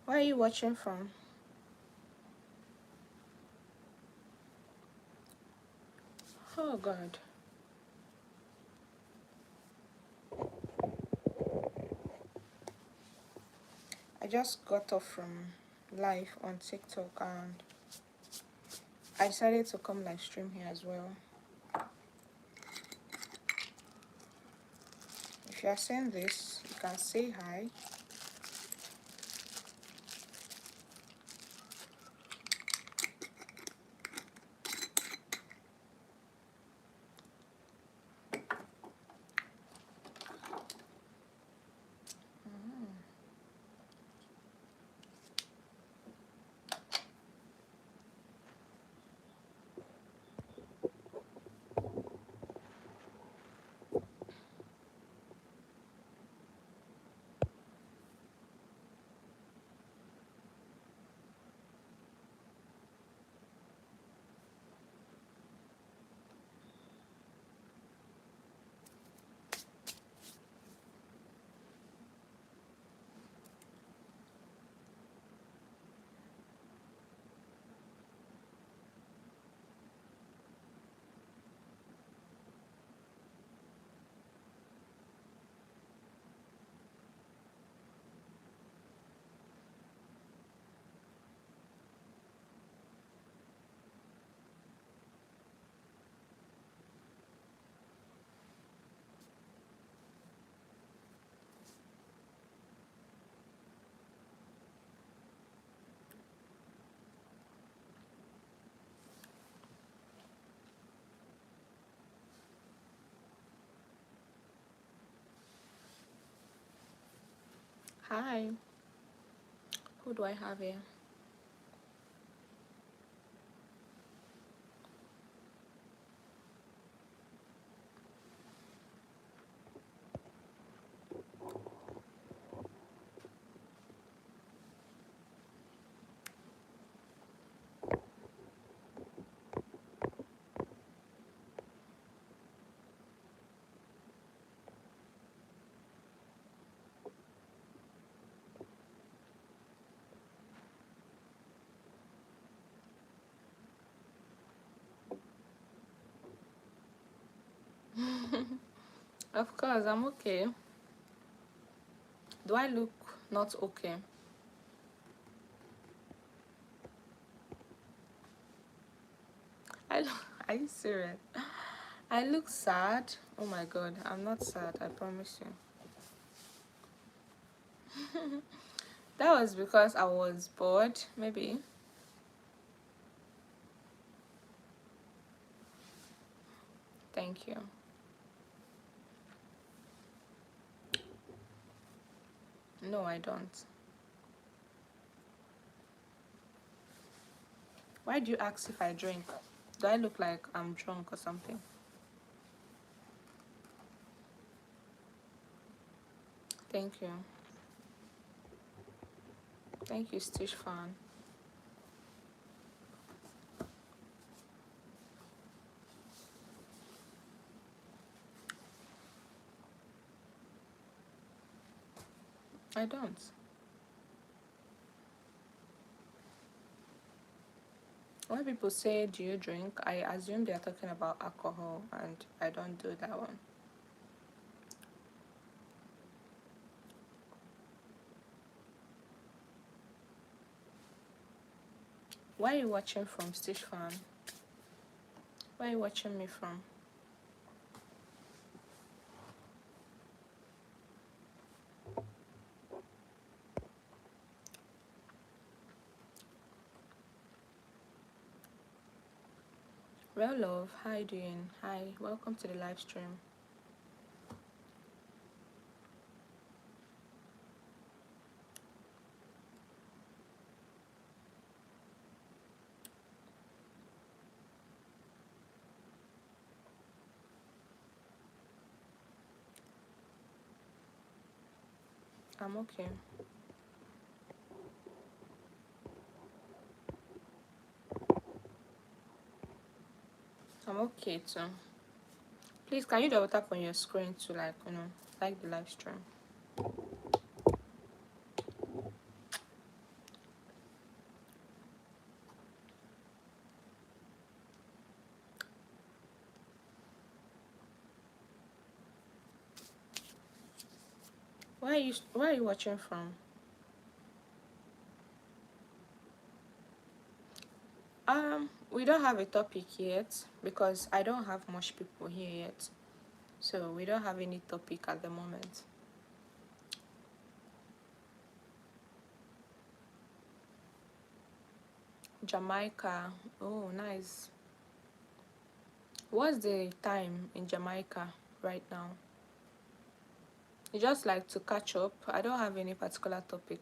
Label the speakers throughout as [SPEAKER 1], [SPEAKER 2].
[SPEAKER 1] Where are you watching from? Oh God. I just got off from live on TikTok and I decided to come live stream here as well. If you are seeing this, you can say hi. Hi. Who do I have here? Of course, I'm okay. Do I look not okay? I look, are you serious? I look sad. Oh my God, I'm not sad, I promise you. That was because I was bored, maybe. Thank you. No, I don't. Why do you ask if I drink? Do I look like I'm drunk or something? Thank you. Thank you, Stitch fan. I don't. When people say, do you drink? I assume they're talking about alcohol, and I don't do that one. Where are you watching from, Stitch fan? Where are you watching me from? Well, love, how you doing? Hi, welcome to the live stream. I'm okay. I'm okay too. Please, can you double tap on your screen to like, like the live stream? where are you watching from? We don't have a topic yet because I don't have much people here yet. So we don't have any topic at the moment. Jamaica. Oh, nice. What's the time in Jamaica right now? You just like to catch up. I don't have any particular topic.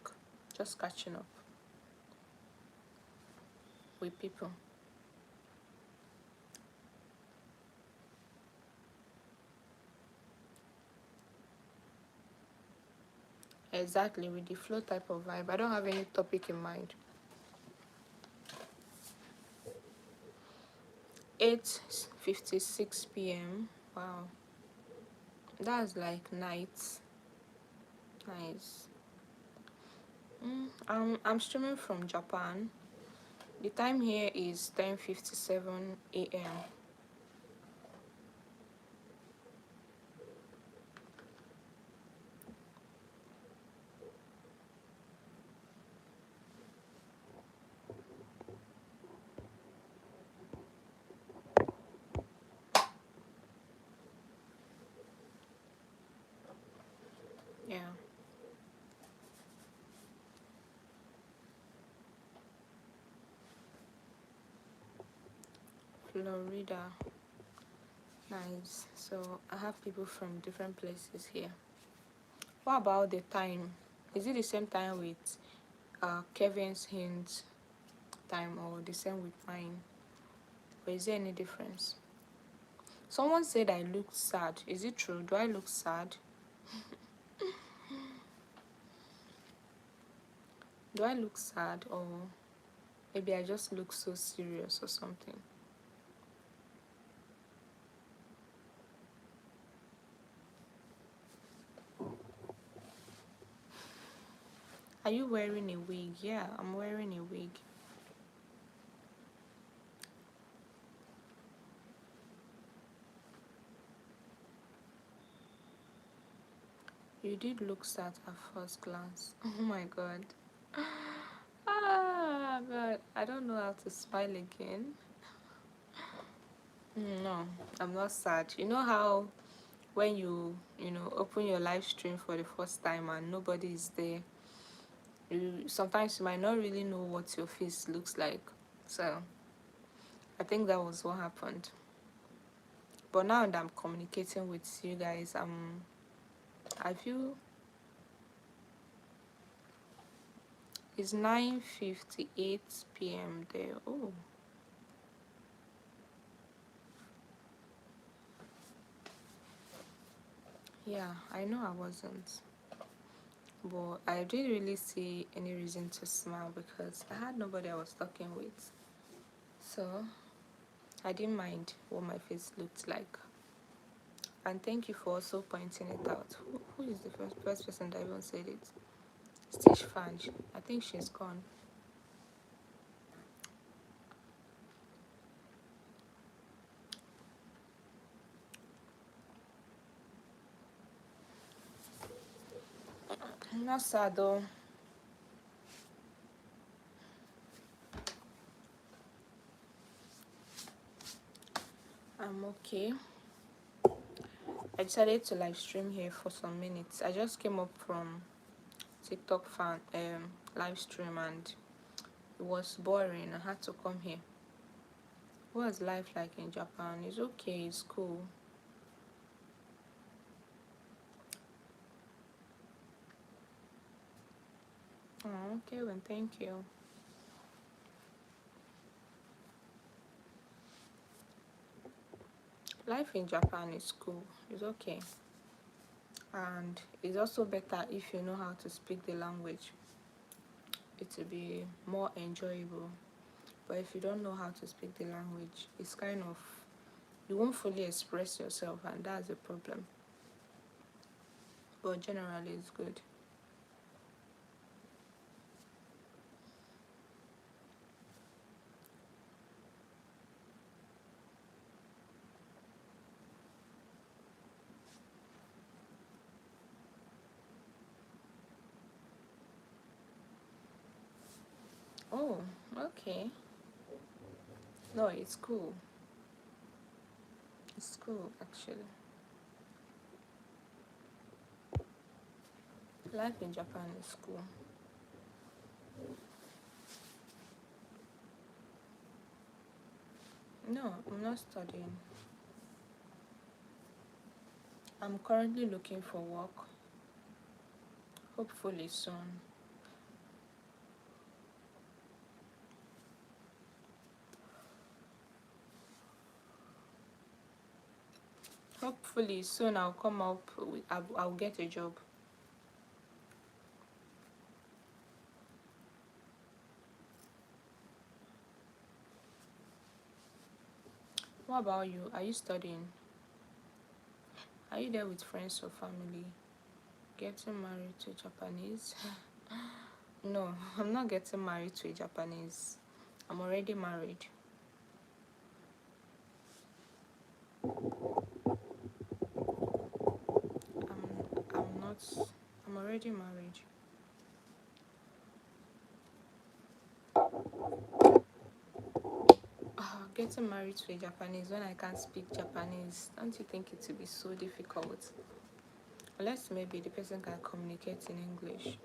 [SPEAKER 1] Just catching up with people. Exactly, with the flow type of vibe. I don't have any topic in mind. 8:56 p.m. Wow. That's like night. Nice. I'm streaming from Japan. The time here is 10:57 a.m. Yeah. Florida. Nice. So I have people from different places here. What about the time? Is it the same time with Kevin's hint time or the same with mine? Or is there any difference? Someone said I looked sad. Is it true? Do I look sad? Do I look sad, or maybe I just look so serious or something? Are you wearing a wig? Yeah, I'm wearing a wig. You did look sad at first glance. Oh my god. Ah, god. I don't know how to smile again. No, I'm not sad. You know how when you open your live stream for the first time and nobody is there, you sometimes you might not really know what your face looks like. So I think that was what happened. But now that I'm communicating with you guys, I feel it's 9:58 p.m. there. Oh, yeah, I know I wasn't. But I didn't really see any reason to smile because I had nobody I was talking with. So I didn't mind what my face looked like. And thank you for also pointing it out. Who is the first person that even said it? Stitch Fange. I think she's gone. I'm not sad though. I'm okay. I decided to live stream here for some minutes. I just came up from TikTok fan live stream and it was boring. I had to come here. What's life like in Japan? It's okay, it's cool. Oh, okay, well, thank you. Life in Japan is cool. It's okay. And it's also better if you know how to speak the language. It will be more enjoyable. But if you don't know how to speak the language, it's kind of you won't fully express yourself, and that's a problem. But generally, it's good. Oh, okay. No, it's cool. It's cool, actually. Life in Japan is cool. No, I'm not studying. I'm currently looking for work. Hopefully soon. Hopefully soon I'll come up with, I'll get a job. What about you? Are you studying? Are you there with friends or family? Getting married to a Japanese? No, I'm not getting married to a Japanese. I'm already married. I'm not. I'm already married. Getting married to a Japanese when I can't speak Japanese, don't you think it would be so difficult? Unless maybe the person can communicate in English.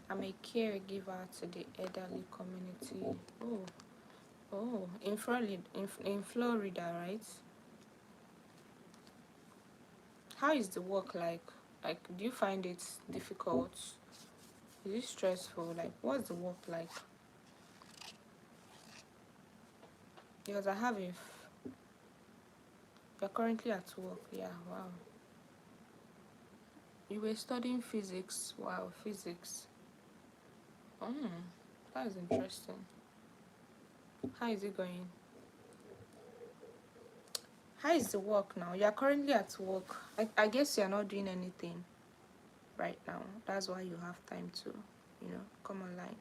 [SPEAKER 1] I'm a caregiver to the elderly community. Oh, oh, in Florida, right? How is the work like? Like, do you find it difficult? Is it stressful? Like, what's the work like? Because you're currently at work. Yeah, wow. You were studying physics. Wow, physics. That is interesting. How is it going? How is the work now? You're currently at work. I guess you're not doing anything right now. That's why you have time to, come online.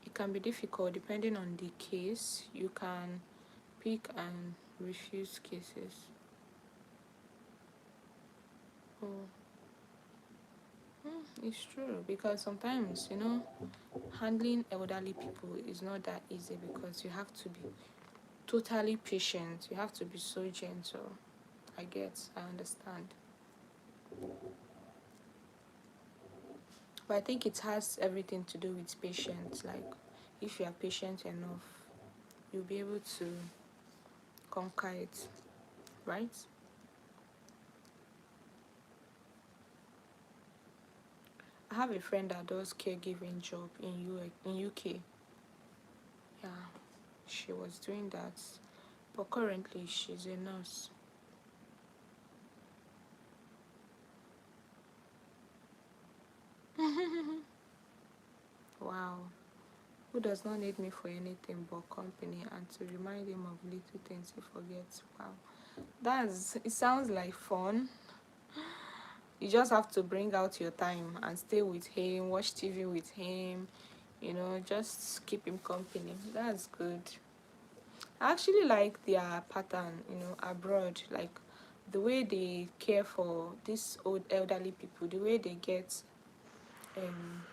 [SPEAKER 1] It can be difficult depending on the case. You can pick and refuse cases. Oh, it's true because sometimes, handling elderly people is not that easy because you have to be totally patient. You have to be so gentle. I understand. But I think it has everything to do with patience. Like, if you are patient enough, you'll be able to conquer it, right? I have a friend that does caregiving job in UK. Yeah, she was doing that, but currently she's a nurse. Wow. Who does not need me for anything but company and to remind him of little things he forgets? Wow. It sounds like fun. You just have to bring out your time and stay with him, watch TV with him, just keep him company. That's good. I actually like their pattern, abroad, like the way they care for these old elderly people, the way they get, um,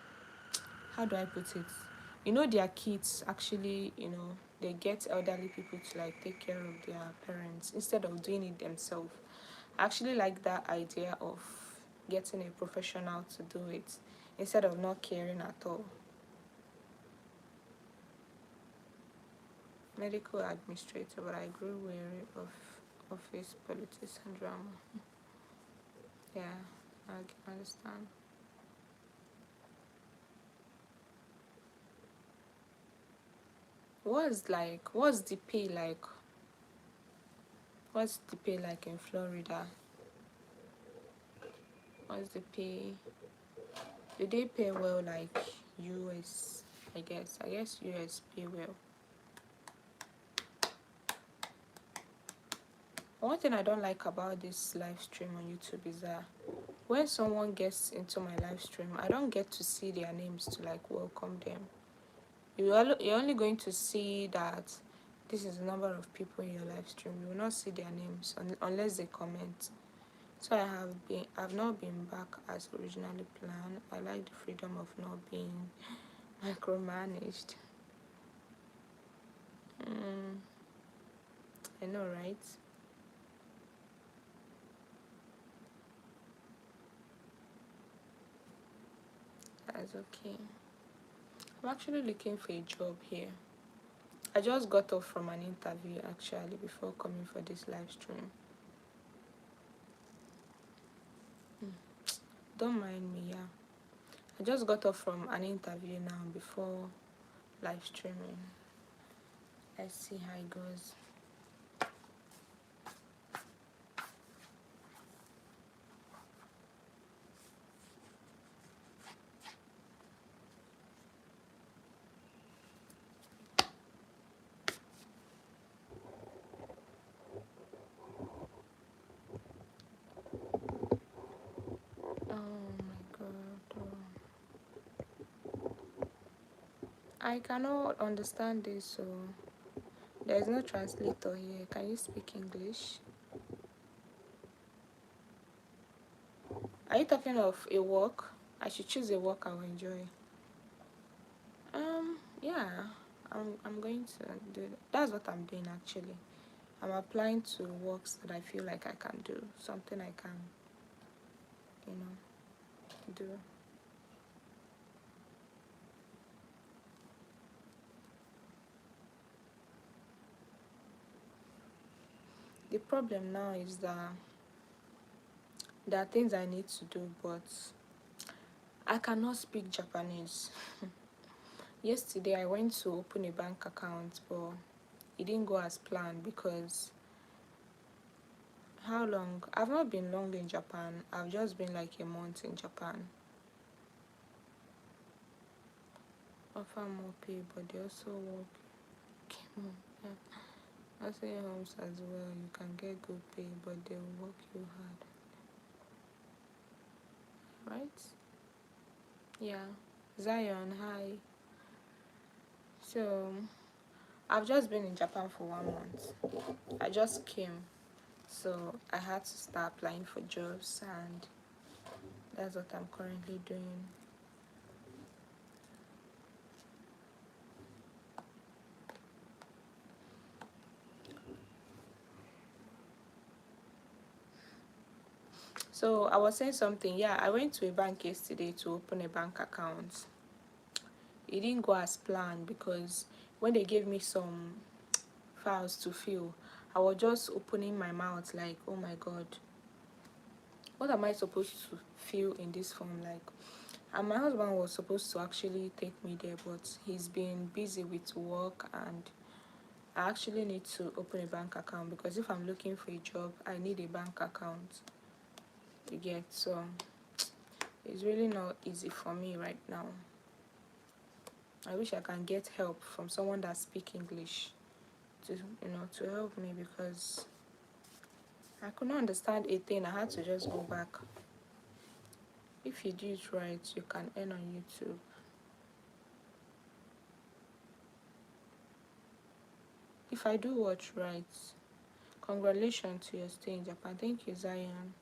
[SPEAKER 1] how do I put it? Their kids actually, they get elderly people to like take care of their parents instead of doing it themselves. I actually like that idea of getting a professional to do it instead of not caring at all. Medical administrator, but I grew weary of office politics and drama. Yeah, I understand. What's the pay like? What's the pay like in Florida? What's the pay? Do they pay well like US? I guess US pay well. One thing I don't like about this live stream on YouTube is that when someone gets into my live stream, I don't get to see their names to like welcome them. You're only going to see that this is the number of people in your live stream. You will not see their names unless they comment. So I've not been back as originally planned. I like the freedom of not being micromanaged. I know, right? That's okay. I'm actually looking for a job here. I just got off from an interview actually before coming for this live stream. Don't mind me, yeah. I just got off from an interview now before live streaming. Let's see how it goes. Oh my god. I cannot understand this, so there is no translator here. Can you speak English? Are you talking of a work? I should choose a work I will enjoy. Yeah, I'm going to do that. That's what I'm doing actually. I'm applying to works that I feel like I can do, something I can, do. The problem now is that there are things I need to do, but I cannot speak Japanese. Yesterday I went to open a bank account, but it didn't go as planned because how long? I've not been long in Japan. I've just been like a month in Japan. Offer more pay, but they also work. I say homes as well. You can get good pay, but they will work you hard. Right? Yeah. Zion, hi. So I've just been in Japan for 1 month. I just came, so I had to start applying for jobs, and that's what I'm currently doing. So I was saying something. Yeah, I went to a bank yesterday to open a bank account. It didn't go as planned because when they gave me some files to fill, I was just opening my mouth like, oh my god, what am I supposed to fill in this form? Like, and my husband was supposed to actually take me there, but he's been busy with work, and I actually need to open a bank account because if I'm looking for a job, I need a bank account. You get? So it's really not easy for me right now. I wish I can get help from someone that speaks English to help me, because I could not understand a thing. I had to just go back. If you do it right, you can earn on YouTube. If I do what right, congratulations to your stay in Japan. Thank you, Zion.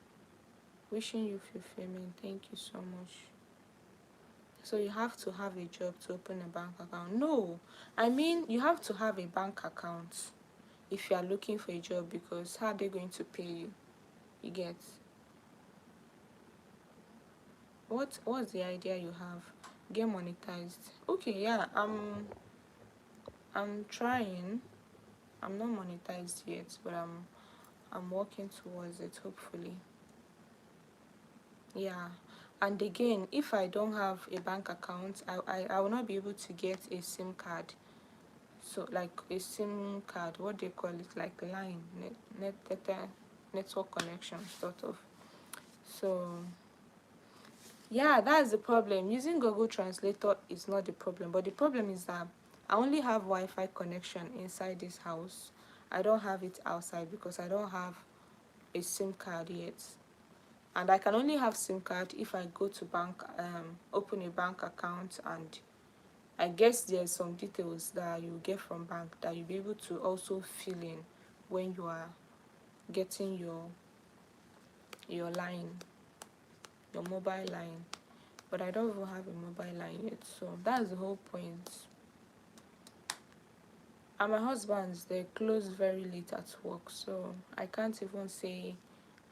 [SPEAKER 1] Wishing you fulfillment. Thank you so much. So you have to have a job to open a bank account? No, I mean you have to have a bank account if you are looking for a job, because how are they going to pay you? You get? What's the idea you have? Get monetized? Okay, yeah. I'm trying. I'm not monetized yet, but I'm working towards it, hopefully. Yeah. And again, if I don't have a bank account, I will not be able to get a SIM card. So like a SIM card, what they call it, like line, network connection, sort of. So yeah, that's the problem. Using Google Translator is not the problem, but the problem is that I only have Wi-Fi connection inside this house. I don't have it outside because I don't have a SIM card yet, and I can only have SIM card if I go to bank, open a bank account, and I guess there's some details that you get from bank that you'll be able to also fill in when you are getting your line, your mobile line. But I don't even have a mobile line yet, so that's the whole point. And my husband's, they close very late at work, so I can't even say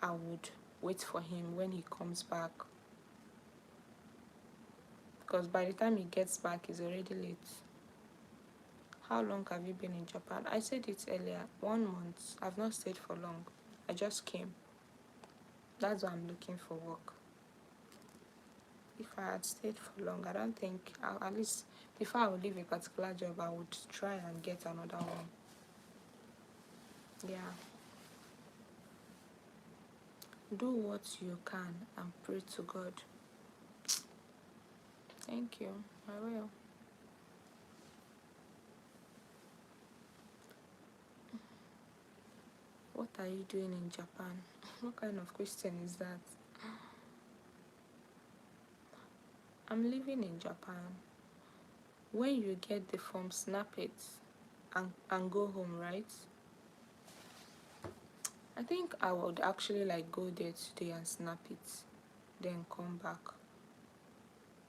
[SPEAKER 1] I would wait for him when he comes back, because by the time he gets back it's already late. How long have you been in Japan? I said it earlier, 1 month. I've not stayed for long. I just came. That's why I'm looking for work. If I had stayed for long, I don't think at least before I would leave a particular job, I would try and get another one. Yeah. Do what you can and pray to God. Thank you. I will. What are you doing in Japan? What kind of question is that? I'm living in Japan. When you get the form, snap it and go home, right? I think I would actually like go there today and snap it, then come back.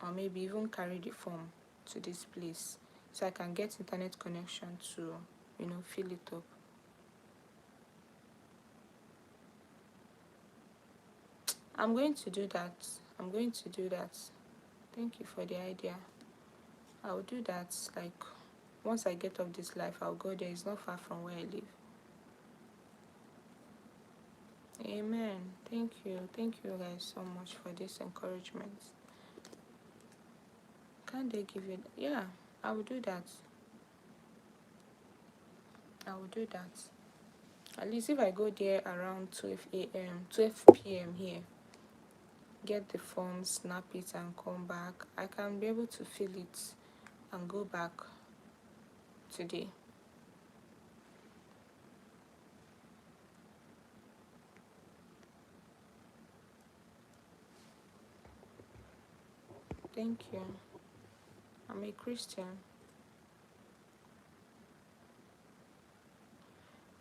[SPEAKER 1] Or maybe even carry the form to this place so I can get internet connection to, fill it up. I'm going to do that. I'm going to do that. Thank you for the idea. I'll do that. Like, once I get off this life, I'll go there. It's not far from where I live. Amen. Thank you. Thank you guys so much for this encouragement. Can't they give you? Yeah, I will do that. I will do that. At least if I go there around 12 a.m., 12 p.m. here, get the form, snap it, and come back, I can be able to fill it and go back today. Thank you. I'm a Christian.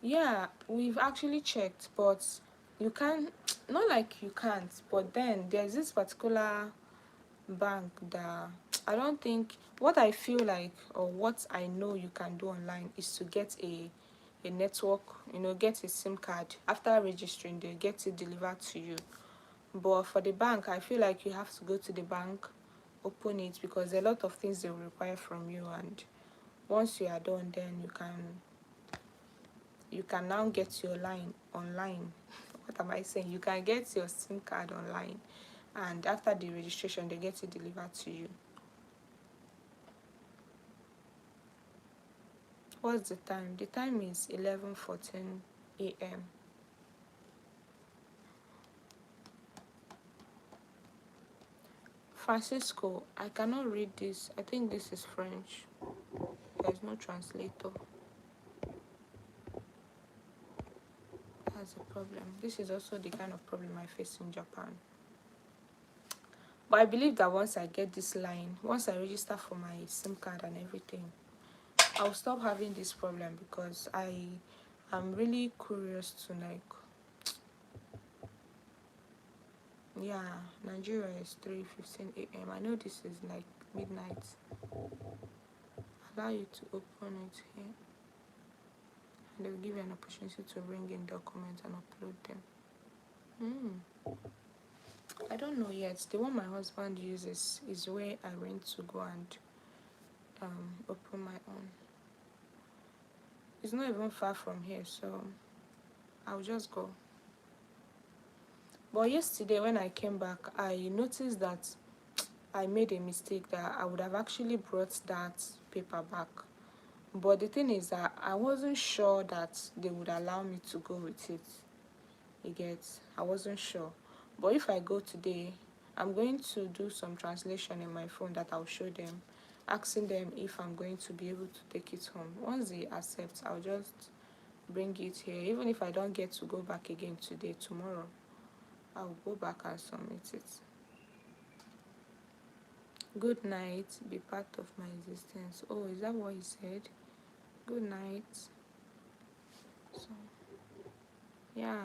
[SPEAKER 1] Yeah, we've actually checked, but you can't, not like you can't, but then there's this particular bank that I don't think, what I feel like or what I know you can do online is to get a network, get a SIM card. After registering, they get it delivered to you. But for the bank, I feel like you have to go to the bank, open it, because there are a lot of things they will require from you, and once you are done, then you can now get your line online. What am I saying? You can get your SIM card online, and after the registration, they get it delivered to you. What's the time? The time is 11:14 a.m. Francisco, I cannot read this. I think this is French. There's no translator. That's a problem. This is also the kind of problem I face in Japan. But I believe that once I get this line, once I register for my SIM card and everything, I'll stop having this problem, because I'm really curious to, like, yeah, Nigeria is 3:15 a.m. I know this is like midnight. Allow you to open it here, and they'll give you an opportunity to bring in documents and upload them. I don't know yet. The one my husband uses is where I went to go and open my own. It's not even far from here, so I'll just go. But yesterday when I came back, I noticed that I made a mistake, that I would have actually brought that paper back. But the thing is that I wasn't sure that they would allow me to go with it. You get? I wasn't sure. But if I go today, I'm going to do some translation in my phone that I'll show them, asking them if I'm going to be able to take it home. Once they accept, I'll just bring it here. Even if I don't get to go back again today, tomorrow I'll go back and submit it. Good night, be part of my existence. Oh, is that what he said? Good night. So yeah,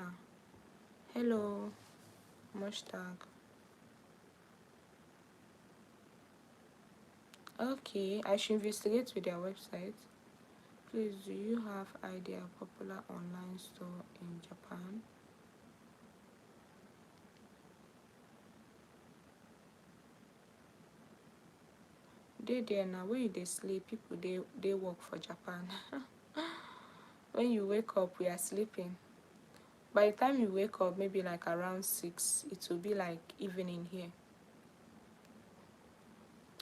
[SPEAKER 1] hello Mushtaq. Okay, I should investigate with their website. Please, do you have idea popular online store in Japan? They there now. When they sleep, people they work for Japan. When you wake up, we are sleeping. By the time you wake up, maybe like around 6, it will be like evening here.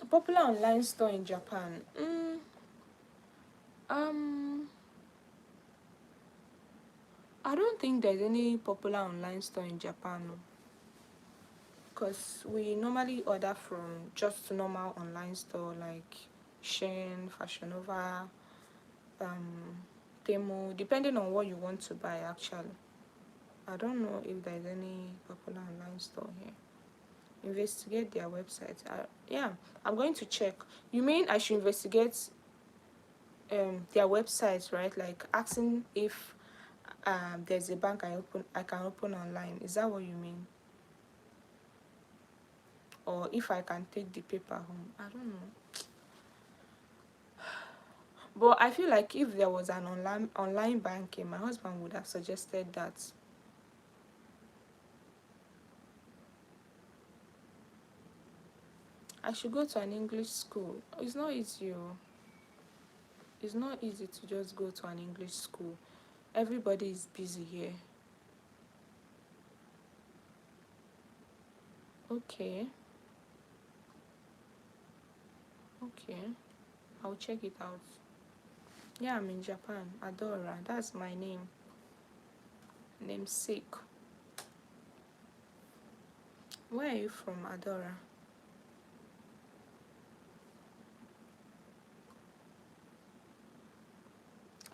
[SPEAKER 1] A popular online store in Japan. Um, I don't think there's any popular online store in Japan, because we normally order from just normal online store like Shein, Fashion Nova, Temu, depending on what you want to buy. Actually, I don't know if there's any popular online store here. Investigate their website. Yeah, I'm going to check. You mean I should investigate their website, right? Like asking if there's a bank I can open online. Is that what you mean? Or if I can take the paper home? I don't know. But I feel like if there was an online banking, my husband would have suggested that. I should go to an English school. It's not easy. It's not easy to just go to an English school. Everybody is busy here. Okay. Okay. I'll check it out. Yeah, I'm in Japan. Adora. That's my name. Namesake. Where are you from, Adora?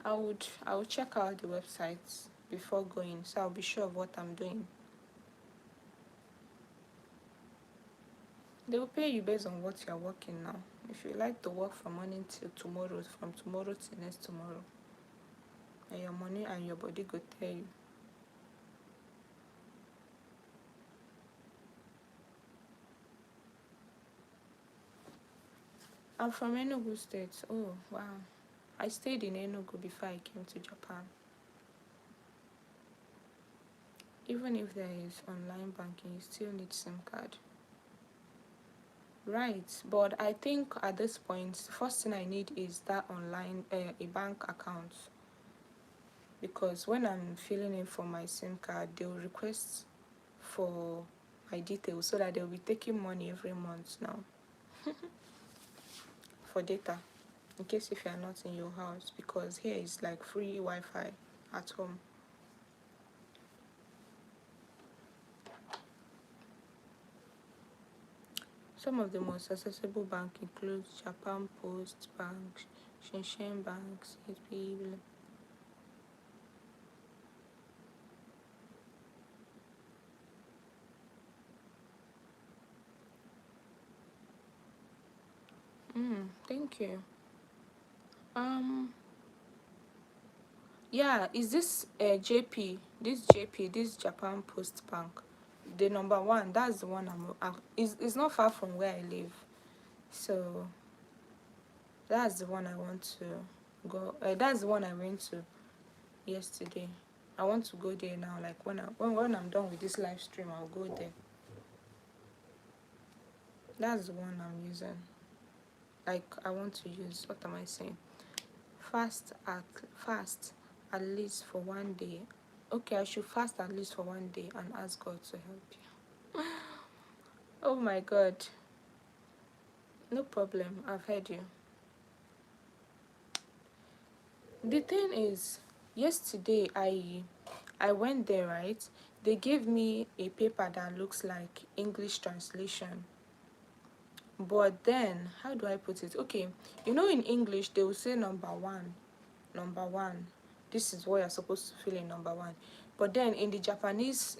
[SPEAKER 1] I would check out the websites before going, so I'll be sure of what I'm doing. They will pay you based on what you're working now. If you like to work from morning till tomorrow, from tomorrow till next tomorrow, and your money and your body go tell you. I'm from Enugu State. Oh wow. I stayed in Enugu before I came to Japan. Even if there is online banking, you still need SIM card. Right, but I think at this point, the first thing I need is that online, a bank account. Because when I'm filling in for my SIM card, they'll request for my details so that they'll be taking money every month now for data. In case if you're not in your house, because here is like free Wi-Fi at home. Some of the most accessible banks include Japan Post Bank, Shinshin Bank, CP. Thank you. Um, yeah, is this JP? This Japan Post Bank, the number one? That's the one it's not far from where I live, so that's the one I want to go. That's the one I went to yesterday. I want to go there now. Like when I'm done with this live stream, I'll go there. That's the one I'm using. Like I want to use. What am I saying? Fast at least for one day. Okay, I should fast at least for one day and ask God to help you. Oh my God. No problem. I've heard you. The thing is, yesterday I went there, right? They gave me a paper that looks like English translation. But then, how do I put it? Okay, in English they will say number one, number one. this is what you're supposed to fill in number one. But then in the Japanese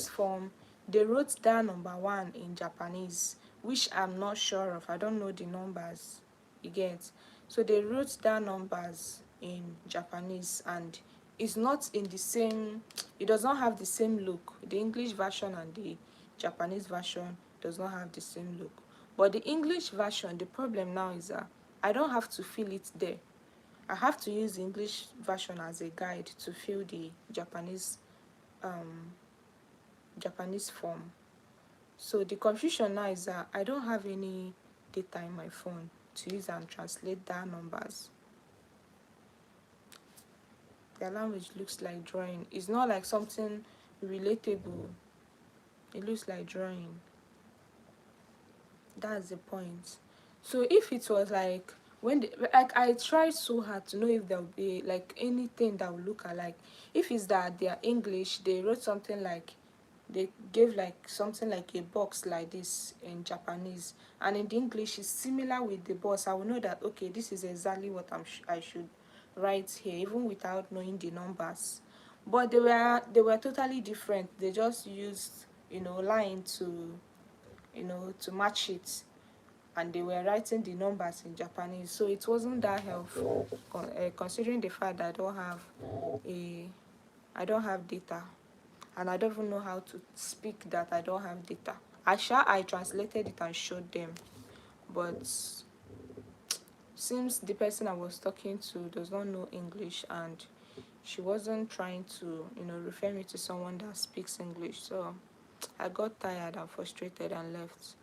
[SPEAKER 1] form, they wrote down number one in Japanese, which I'm not sure of. I don't know the numbers, you get. So they wrote down numbers in Japanese, and it's not in the same, it does not have the same look. The English version and the Japanese version does not have the same look. But the English version, the problem now is that I don't have to fill it there. I have to use the English version as a guide to fill the Japanese form. So the confusion now is that I don't have any data in my phone to use and translate that numbers. Their language looks like drawing. It's not like something relatable. It looks like drawing. That's the point. So if it was like like I tried so hard to know if there would be like anything that would look alike. If it's that they are English, they wrote something like, they gave like something like a box like this in Japanese, and in the English is similar with the box. I will know that okay, this is exactly what I should write here, even without knowing the numbers. But they were totally different. They just used line to match it, and they were writing the numbers in Japanese, so it wasn't that helpful, considering the fact that a I don't have data, and I don't even know how to speak that I don't have data. I translated it and showed them, but seems the person I was talking to does not know English, and she wasn't trying to refer me to someone that speaks English. So I got tired and frustrated and left.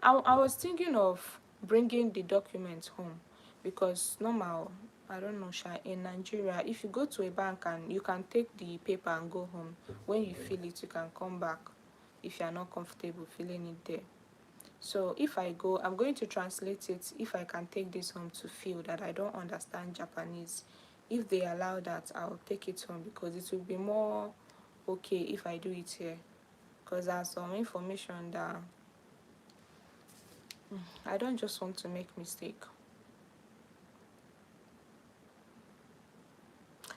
[SPEAKER 1] I was thinking of bringing the documents home, because normal, I don't know, Sha, in Nigeria, if you go to a bank and you can take the paper and go home, when you fill it, you can come back if you are not comfortable filling it there. So if I go, I'm going to translate it. If I can take this home to feel that I don't understand Japanese, if they allow that, I'll take it home, because it will be more okay if I do it here, because there's some information that I don't just want to make mistake.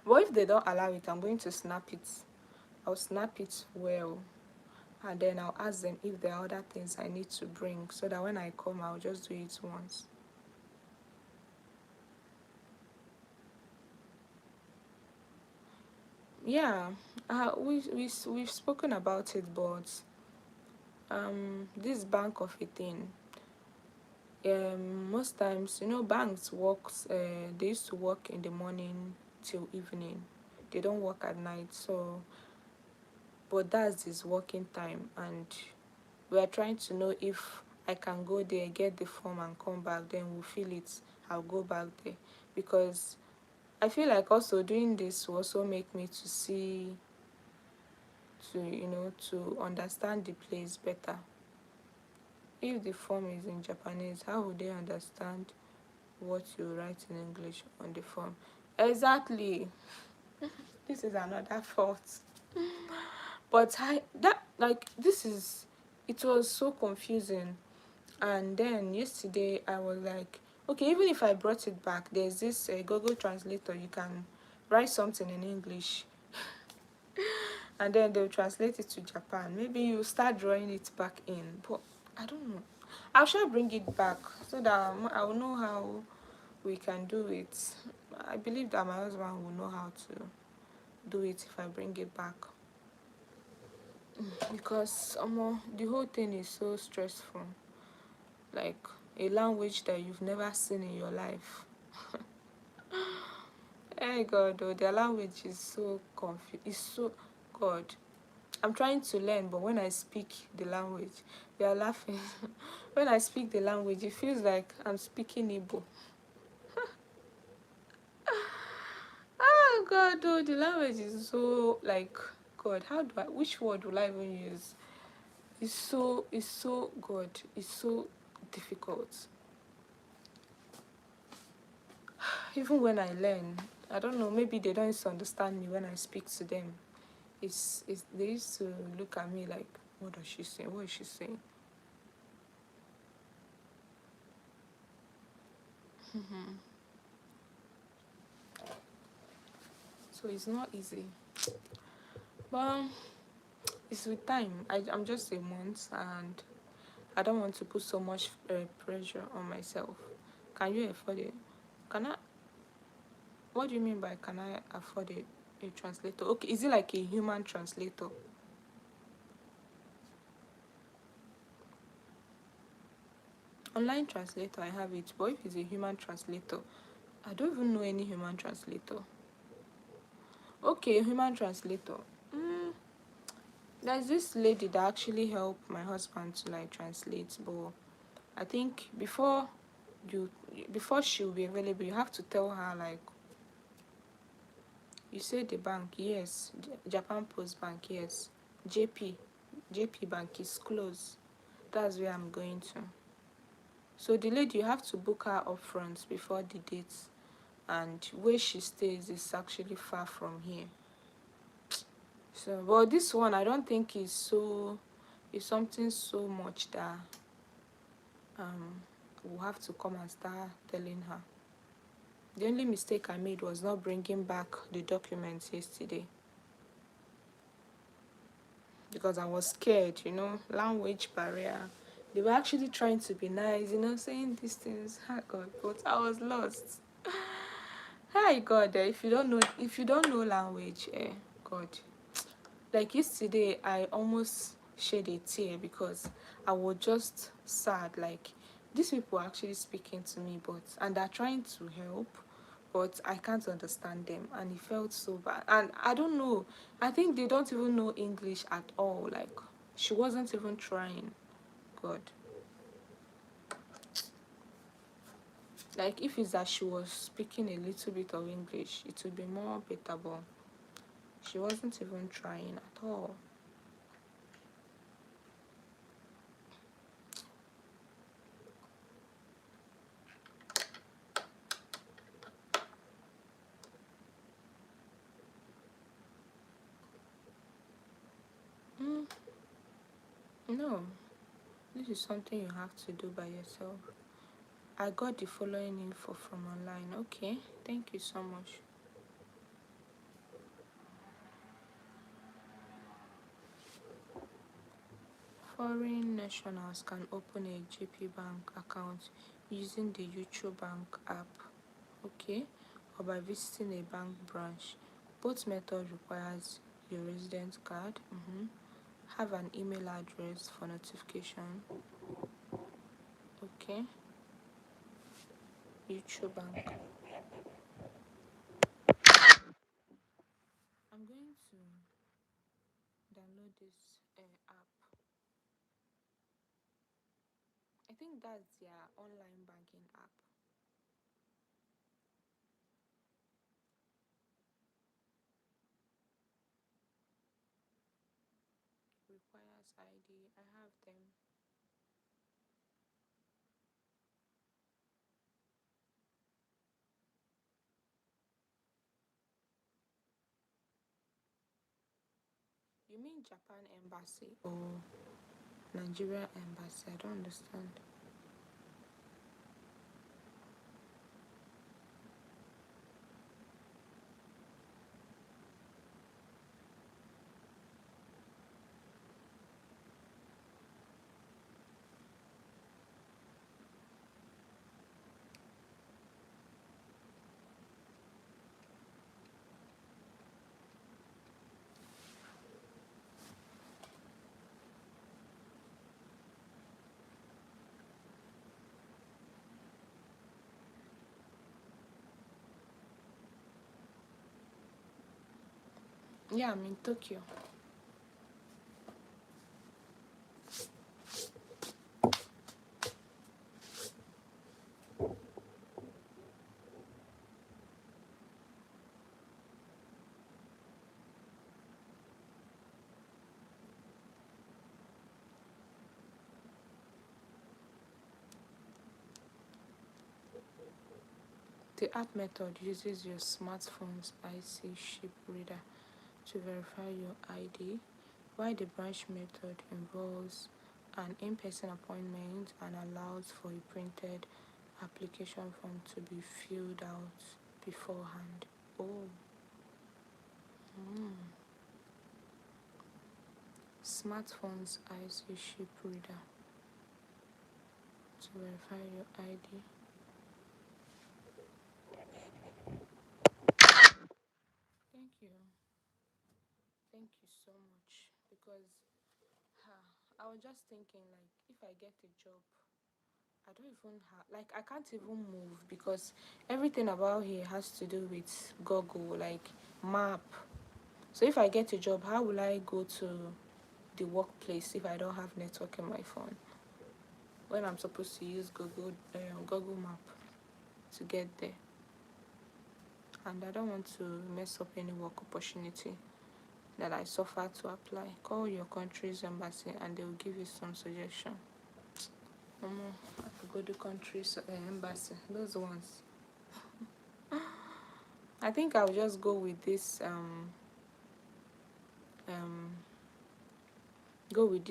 [SPEAKER 1] But if they don't allow it, I'm going to snap it. I'll snap it well, and then I'll ask them if there are other things I need to bring, so that when I come, I'll just do it once. Yeah, we've spoken about it, but this bank of a thing. Most times, banks works. They used to work in the morning till evening. They don't work at night, so but that's his working time, and we are trying to know if I can go there, get the form and come back, then we'll fill it. I'll go back there, because I feel like also doing this will also make me to see, to understand the place better. If the form is in Japanese, how would they understand what you write in English on the form? Exactly. This is another fault. But it was so confusing. And then yesterday I was like, okay, even if I brought it back, there's this Google Translator. You can write something in English, and then they'll translate it to Japan. Maybe you start drawing it back in, but I don't know. I'll sure bring it back, so that I will know how we can do it. I believe that my husband will know how to do it if I bring it back, because the whole thing is so stressful. Like a language that you've never seen in your life. Hey God, oh, their language is so confused. It's so God. I'm trying to learn, but when I speak the language, they are laughing. When I speak the language, it feels like I'm speaking Igbo. Oh God, oh, the language is so like God. Which word will I even use? It's so God. It's so difficult. Even when I learn, I don't know, maybe they don't used to understand me when I speak to them. It's they used to look at me like, what does she say? What is she saying? So it's not easy, but it's with time. I'm just a month, and I don't want to put so much pressure on myself. Can you afford it? Can I? What do you mean by can I afford a translator? Okay, is it like a human translator? Online translator, I have it, but if it's a human translator, I don't even know any human translator. Okay, human translator. Mm, there's this lady that actually helped my husband to like translate, but I think you before she'll be available, you have to tell her like you say the bank, yes, Japan Post Bank, yes, JP, JP Bank is closed. That's where I'm going to. So the lady, you have to book her upfront before the dates, and where she stays is actually far from here. So, but this one I don't think is so. It's something so much that um we'll have to come and start telling her. The only mistake I made was not bringing back the documents yesterday because I was scared, language barrier. They were actually trying to be nice, saying these things. Oh God, but I was lost. Hi God, if you don't know language, God. Like yesterday, I almost shed a tear because I was just sad. Like these people are actually speaking to me, and they're trying to help, but I can't understand them, and it felt so bad. And I don't know. I think they don't even know English at all. Like she wasn't even trying. God. Like if it's that she was speaking a little bit of English, it would be more better. But she wasn't even trying at all. Mm, no. This is something you have to do by yourself. I got the following info from online. Okay, thank you so much. Foreign nationals can open a JP Bank account using the YouTube Bank app, okay, or by visiting a bank branch. Both methods requires your resident card. Have an email address for notification. Okay, YouTube Bank. I'm going to download this app. I think that's their online banking app. Requires ID. I have them. You mean Japan embassy or Nigeria embassy? I don't understand. Yeah, I'm in Tokyo. The app method uses your smartphone's IC chip reader to verify your ID, while the branch method involves an in-person appointment and allows for a printed application form to be filled out beforehand. Oh. Smartphones eyes a chip reader to verify your ID. Thank you. Thank you so much. Because I was just thinking, like, if I get a job, I don't even have, like, I can't even move because everything about here has to do with Google, like map. So if I get a job, how will I go to the workplace if I don't have network in my phone? When I'm supposed to use Google Map to get there, and I don't want to mess up any work opportunity that I suffer to apply. Call your country's embassy and they will give you some suggestion. I could go to country's embassy. Those ones. I think I'll just go with this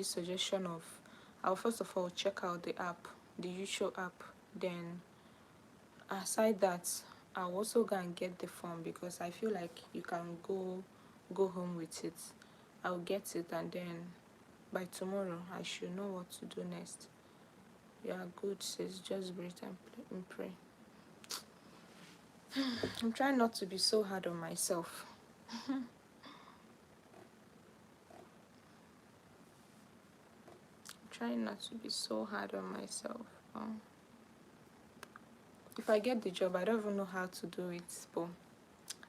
[SPEAKER 1] suggestion of, I'll first of all check out the app, the usual app. Then aside that, I'll also go and get the form because I feel like you can go home with it. I'll get it and then by tomorrow I should know what to do next. Yeah, good sis, just breathe and pray. I'm trying not to be so hard on myself. Trying not to be so hard on myself. If I get the job, I don't even know how to do it, but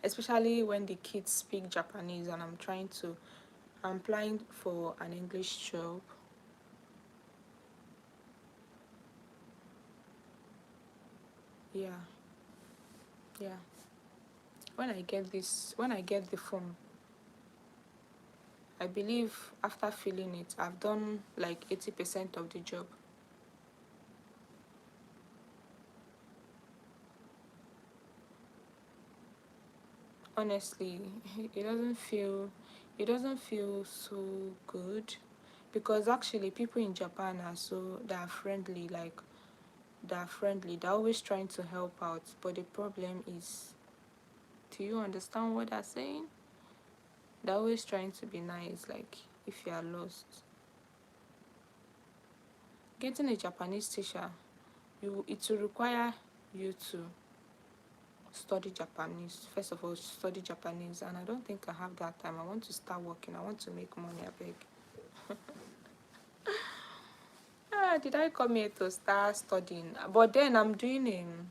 [SPEAKER 1] especially when the kids speak Japanese and I'm applying for an English job. Yeah. When I get the form, I believe after filling it, I've done like 80% of the job. Honestly, it doesn't feel so good because actually people in Japan they're friendly, they're always trying to help out, but the problem is, do you understand what they're saying? They're always trying to be nice, like if you are lost. Getting a Japanese teacher, it will require you to study Japanese. First of all, study Japanese, and I don't think I have that time. I want to start working. I want to make money, I beg. Did I come here to start studying? But then I'm doing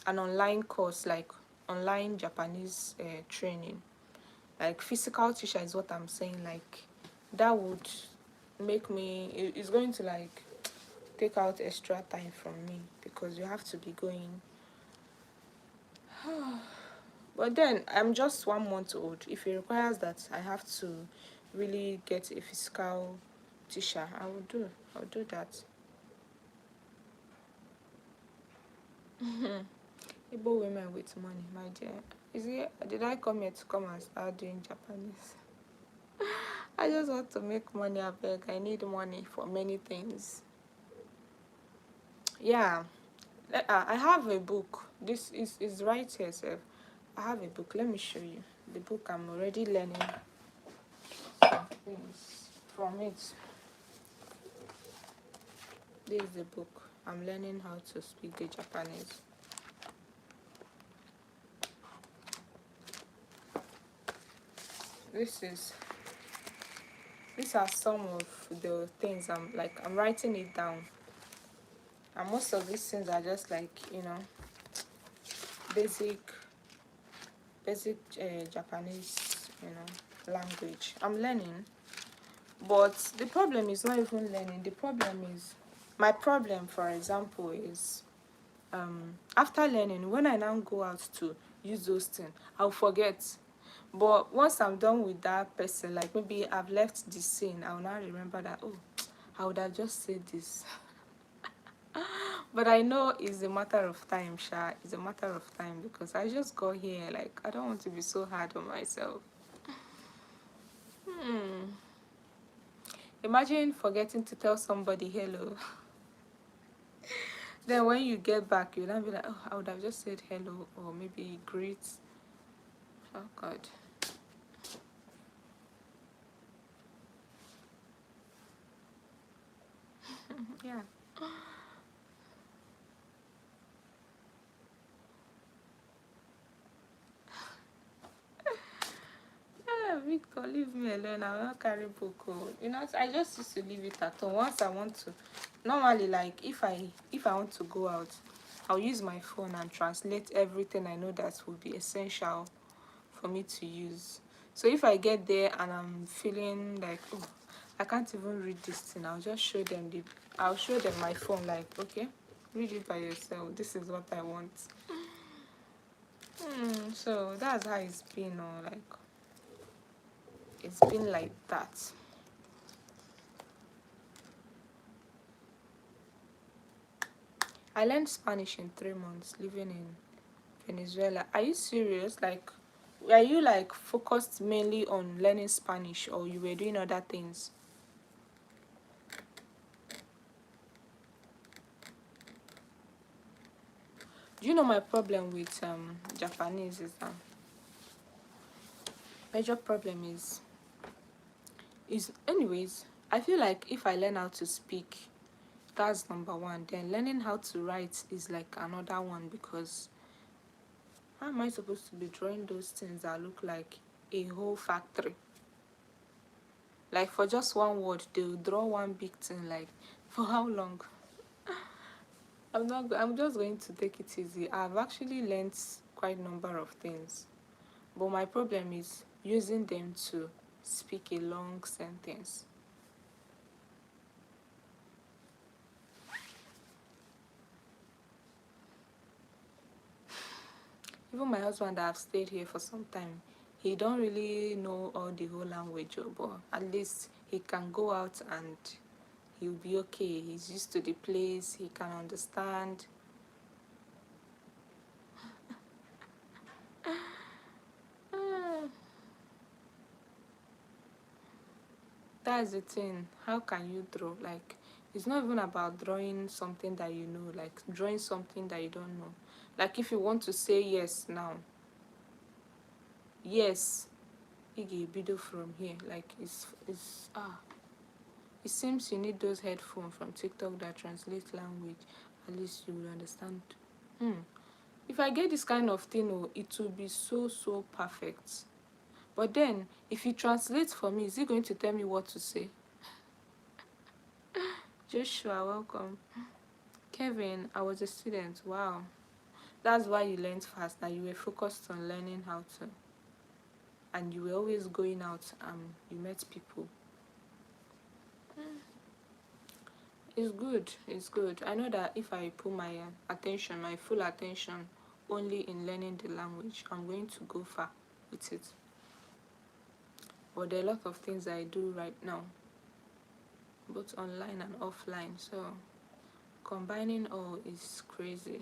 [SPEAKER 1] an online course, like online Japanese training. Like physical teacher is what I'm saying. Like that would make me, it's going to like take out extra time from me because you have to be going. But then I'm just 1 month old. If it requires that I have to really get a physical teacher, I'll do that. Igbo women with money, my dear. Did I come here to come and start doing Japanese? I just want to make money, I beg. I need money for many things. Yeah. I have a book. This is right here, sir. I have a book. Let me show you. The book, I'm already learning some things from it. This is the book. I'm learning how to speak the Japanese. These are some of the things I'm writing it down. And most of these things are just like, basic Japanese, language. I'm learning. But the problem is not even learning. My problem, for example, is after learning, when I now go out to use those things, I'll forget. But once I'm done with that person, like maybe I've left the scene, I'll now remember that, oh, I would have just said this. But I know it's a matter of time, Sha. It's a matter of time because I just got here. Like, I don't want to be so hard on myself. Imagine forgetting to tell somebody hello. Then when you get back, you'll not be like, oh, I would have just said hello or maybe greet. Oh God. Yeah. Ah, Victor, leave me alone. I will not carry book. Oh. You know, I just used to leave it at home. Once I want to, normally, like if I want to go out, I'll use my phone and translate everything I know that will be essential for me to use. So if I get there and I'm feeling like, oh, I can't even read this thing, I'll show them my phone, like, okay, read it by yourself. This is what I want. So that's how it's been, or like it's been like that. I learned Spanish in 3 months living in Venezuela. Are you serious? Like, were you like focused mainly on learning Spanish, or you were doing other things? Do you know my problem with Japanese is that major problem is anyways, I feel like if I learn how to speak, that's number one. Then learning how to write is like another one, because how am I supposed to be drawing those things that look like a whole factory? Like for just one word, they'll draw one big thing. Like for how long? I'm just going to take it easy. I've actually learned quite a number of things, but my problem is using them to speak a long sentence. Even my husband that have stayed here for some time, he don't really know all the whole language, oh, but at least he can go out and he'll be okay. He's used to the place, he can understand. Ah, that's the thing. How can you draw? Like, it's not even about drawing something that you know, like drawing something that you don't know. Like if you want to say yes now, yes, Iggy Bido from here. Like it seems you need those headphones from TikTok that translate language. At least you will understand. If I get this kind of thing, oh, it will be so perfect. But then, if he translates for me, is he going to tell me what to say? Joshua, welcome. Kevin, I was a student. Wow. That's why you learned fast, that you were focused on learning how to. And you were always going out and you met people. It's good. It's good. I know that if I put my attention, my full attention, only in learning the language, I'm going to go far with it. But there are a lot of things I do right now, both online and offline. So combining all is crazy.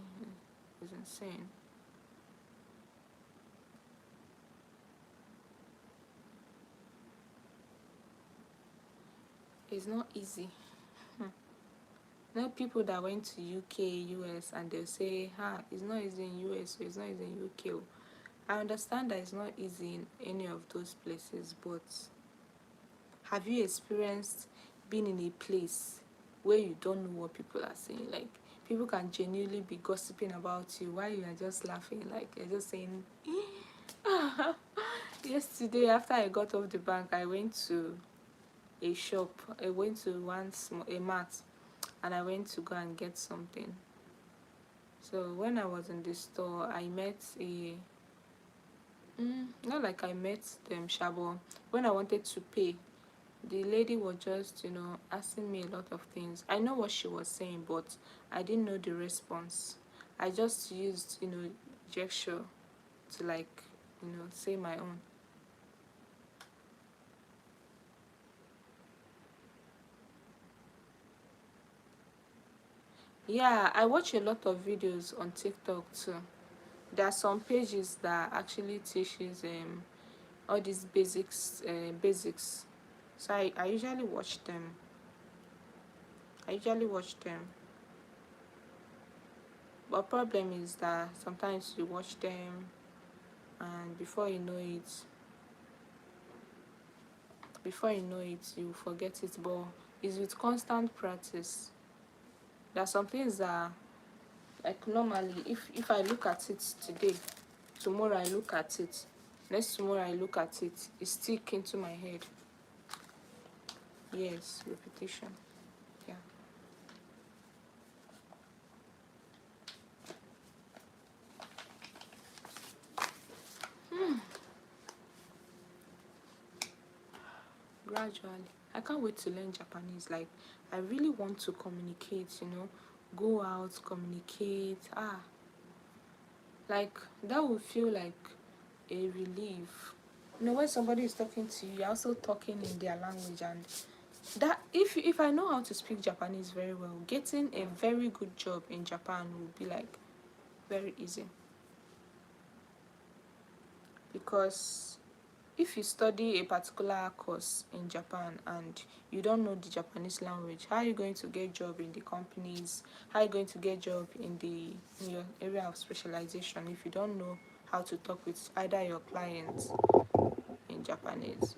[SPEAKER 1] It's insane. It's not easy. Not people that went to UK, US, and they'll say, it's not easy in US, so it's not easy in UK. I understand that it's not easy in any of those places, but have you experienced being in a place where you don't know what people are saying? Like, people can genuinely be gossiping about you while you are just laughing, like you're just saying, yesterday after I got off the bank, I went to a shop. I went to a mart, and I went to go and get something. So when I was in the store, I met not like I met them, Shabo. When I wanted to pay, the lady was just, asking me a lot of things. I know what she was saying, but I didn't know the response. I just used, gesture to like, say my own. Yeah, I watch a lot of videos on TikTok too. There are some pages that actually teaches all these basics. So I usually watch them. I usually watch them. But problem is that sometimes you watch them and before you know it you forget it. But it's with constant practice. There are some things that, like, normally if I look at it today, tomorrow I look at it, next tomorrow I look at it, it stick into my head. Yes, repetition. Yeah. Gradually, I can't wait to learn Japanese. Like, I really want to communicate, go out, communicate. Like, that would feel like a relief. When somebody is talking to you, you're also talking in their language. And that, if I know how to speak Japanese very well, getting a very good job in Japan would be like very easy. Because if you study a particular course in Japan and you don't know the Japanese language, how are you going to get job in the companies? How are you going to get job in your area of specialization if you don't know how to talk with either your clients in Japanese?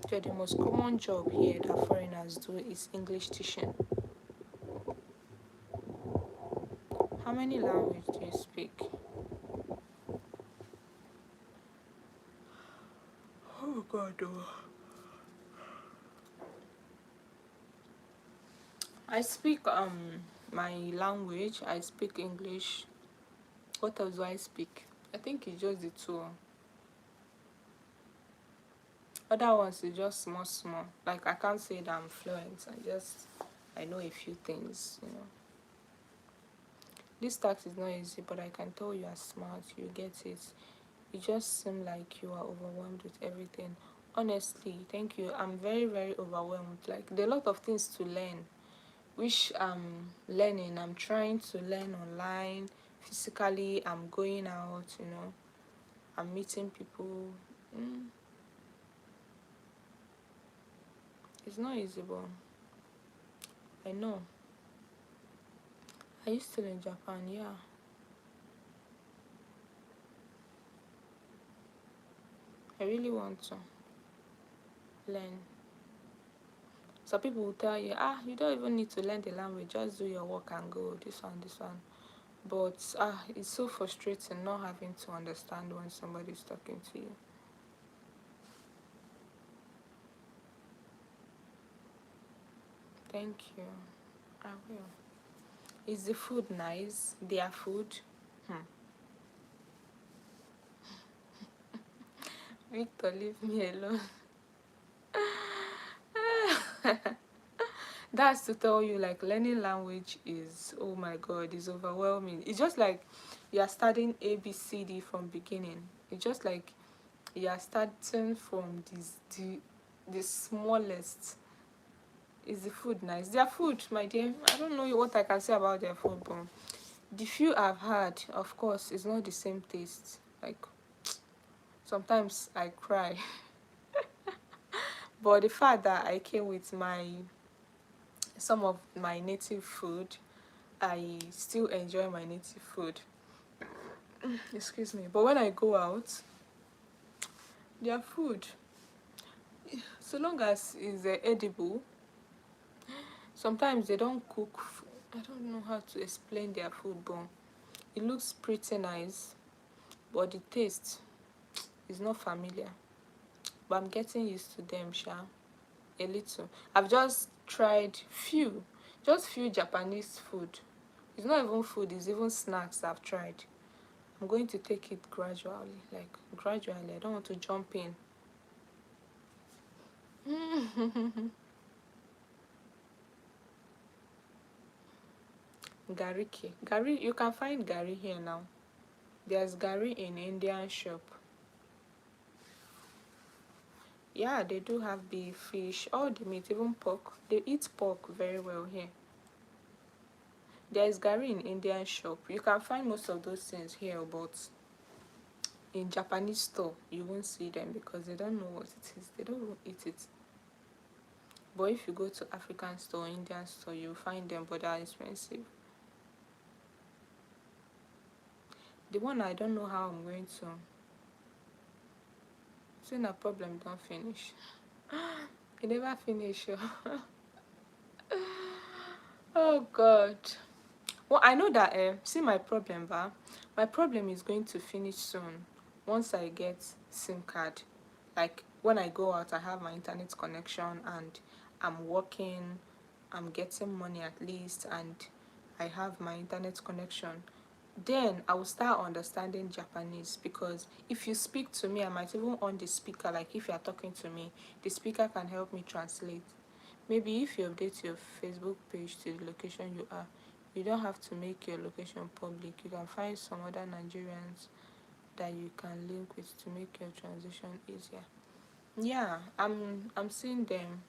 [SPEAKER 1] So the most common job here that foreigners do is English teaching. How many languages do you speak? Oh God, oh. I speak my language. I speak English. What else do I speak? I think it's just the two. Other ones is just small. Like, I can't say that I'm fluent. I know a few things. This task is not easy, but I can tell you are smart. You get it. You just seem like you are overwhelmed with everything. Honestly, thank you. I'm very, very overwhelmed. Like, there are a lot of things to learn, which I'm learning. I'm trying to learn online, physically. I'm going out. I'm meeting people. It's not easy, but I know. I used to live in Japan, yeah. I really want to learn. Some people will tell you, you don't even need to learn the language, just do your work and go, this one, this one. But it's so frustrating not having to understand when somebody is talking to you. Thank you. I will. Is the food nice? Their food? Victor, leave me alone. That's to tell you, like, learning language is, oh my God, is overwhelming. It's just like you are studying ABCD from beginning. It's just like you are starting from the smallest. Is the food nice? Their food, my dear, I don't know what I can say about their food, but the few I've had, of course, is not the same taste. Like, sometimes I cry. But the fact that I came with some of my native food, I still enjoy my native food. Excuse me. But when I go out, their food, so long as it's edible, sometimes they don't cook. I don't know how to explain their food, but it looks pretty nice, but the taste is not familiar. But I'm getting used to them, a little. I've just tried just few Japanese food. It's not even food, it's even snacks I've tried. I'm going to take it gradually. I don't want to jump in. Gari, you can find gari here now. There's gari in Indian shop. Yeah, they do have beef, fish, all the meat, even pork. They eat pork very well here. There's gari in Indian shop. You can find most of those things here, but in Japanese store, you won't see them because they don't know what it is. They don't eat it. But if you go to African store, Indian store, you find them, but they are expensive. The one I don't know how I'm going to. Saying a problem don't finish. It never finish. Oh God. Well, I know that. See my problem, ba. My problem is going to finish soon. Once I get SIM card, like when I go out, I have my internet connection and I'm working. I'm getting money at least, and I have my internet connection. Then I will start understanding Japanese, because if you speak to me, I might even on the speaker, like if you are talking to me, the speaker can help me translate. Maybe if you update your Facebook page to the location you are, you don't have to make your location public. You can find some other Nigerians that you can link with to make your transition easier. Yeah, I'm seeing them.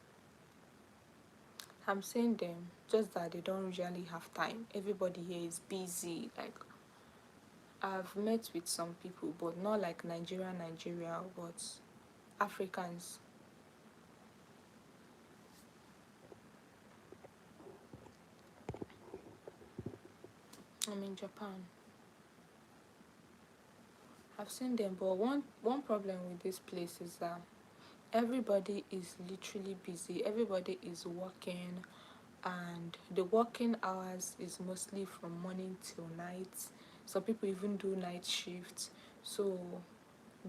[SPEAKER 1] I'm seeing them. Just that they don't usually have time. Everybody here is busy. Like, I've met with some people, but not like Nigeria, but Africans. I'm in Japan. I've seen them, but one problem with this place is that everybody is literally busy. Everybody is working, and the working hours is mostly from morning till night. Some people even do night shifts. So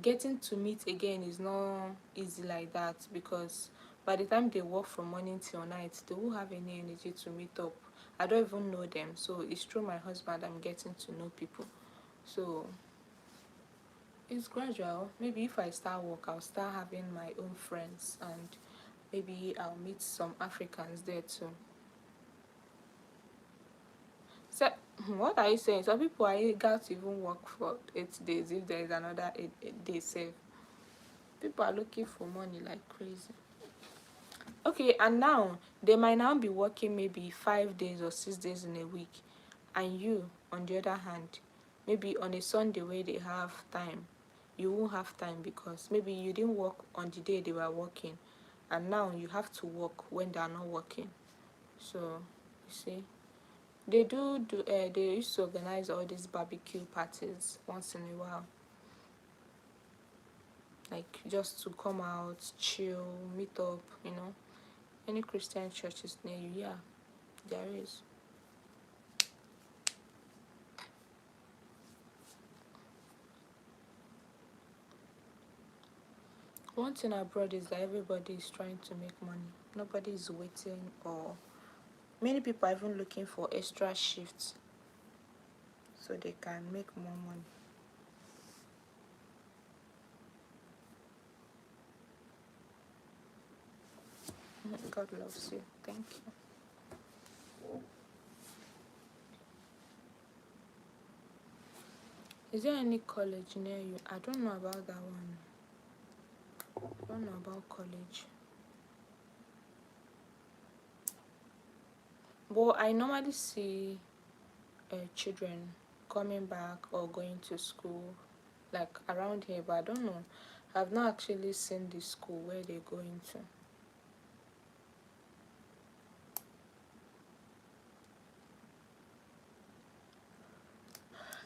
[SPEAKER 1] getting to meet again is not easy like that, because by the time they work from morning till night, they won't have any energy to meet up. I don't even know them, so it's through my husband I'm getting to know people. So it's gradual. Maybe if I start work, I'll start having my own friends, and maybe I'll meet some Africans there too. So what are you saying? Some people are eager to even work for 8 days if there is another eight day save. People are looking for money like crazy. Okay, and now they might now be working maybe 5 days or 6 days in a week, and you, on the other hand, maybe on a Sunday where they have time, you won't have time because maybe you didn't work on the day they were working, and now you have to work when they are not working. So you see, they used to organize all these barbecue parties once in a while, like just to come out, chill, meet up, you know. Any Christian churches near you? Yeah, there is. One thing abroad is that everybody is trying to make money. Nobody is waiting, or many people are even looking for extra shifts so they can make more money. God loves you. Thank you. Is there any college near you? I don't know about that one. I don't know about college. But I normally see children coming back or going to school, like around here, but I don't know. I've not actually seen the school where they're going to.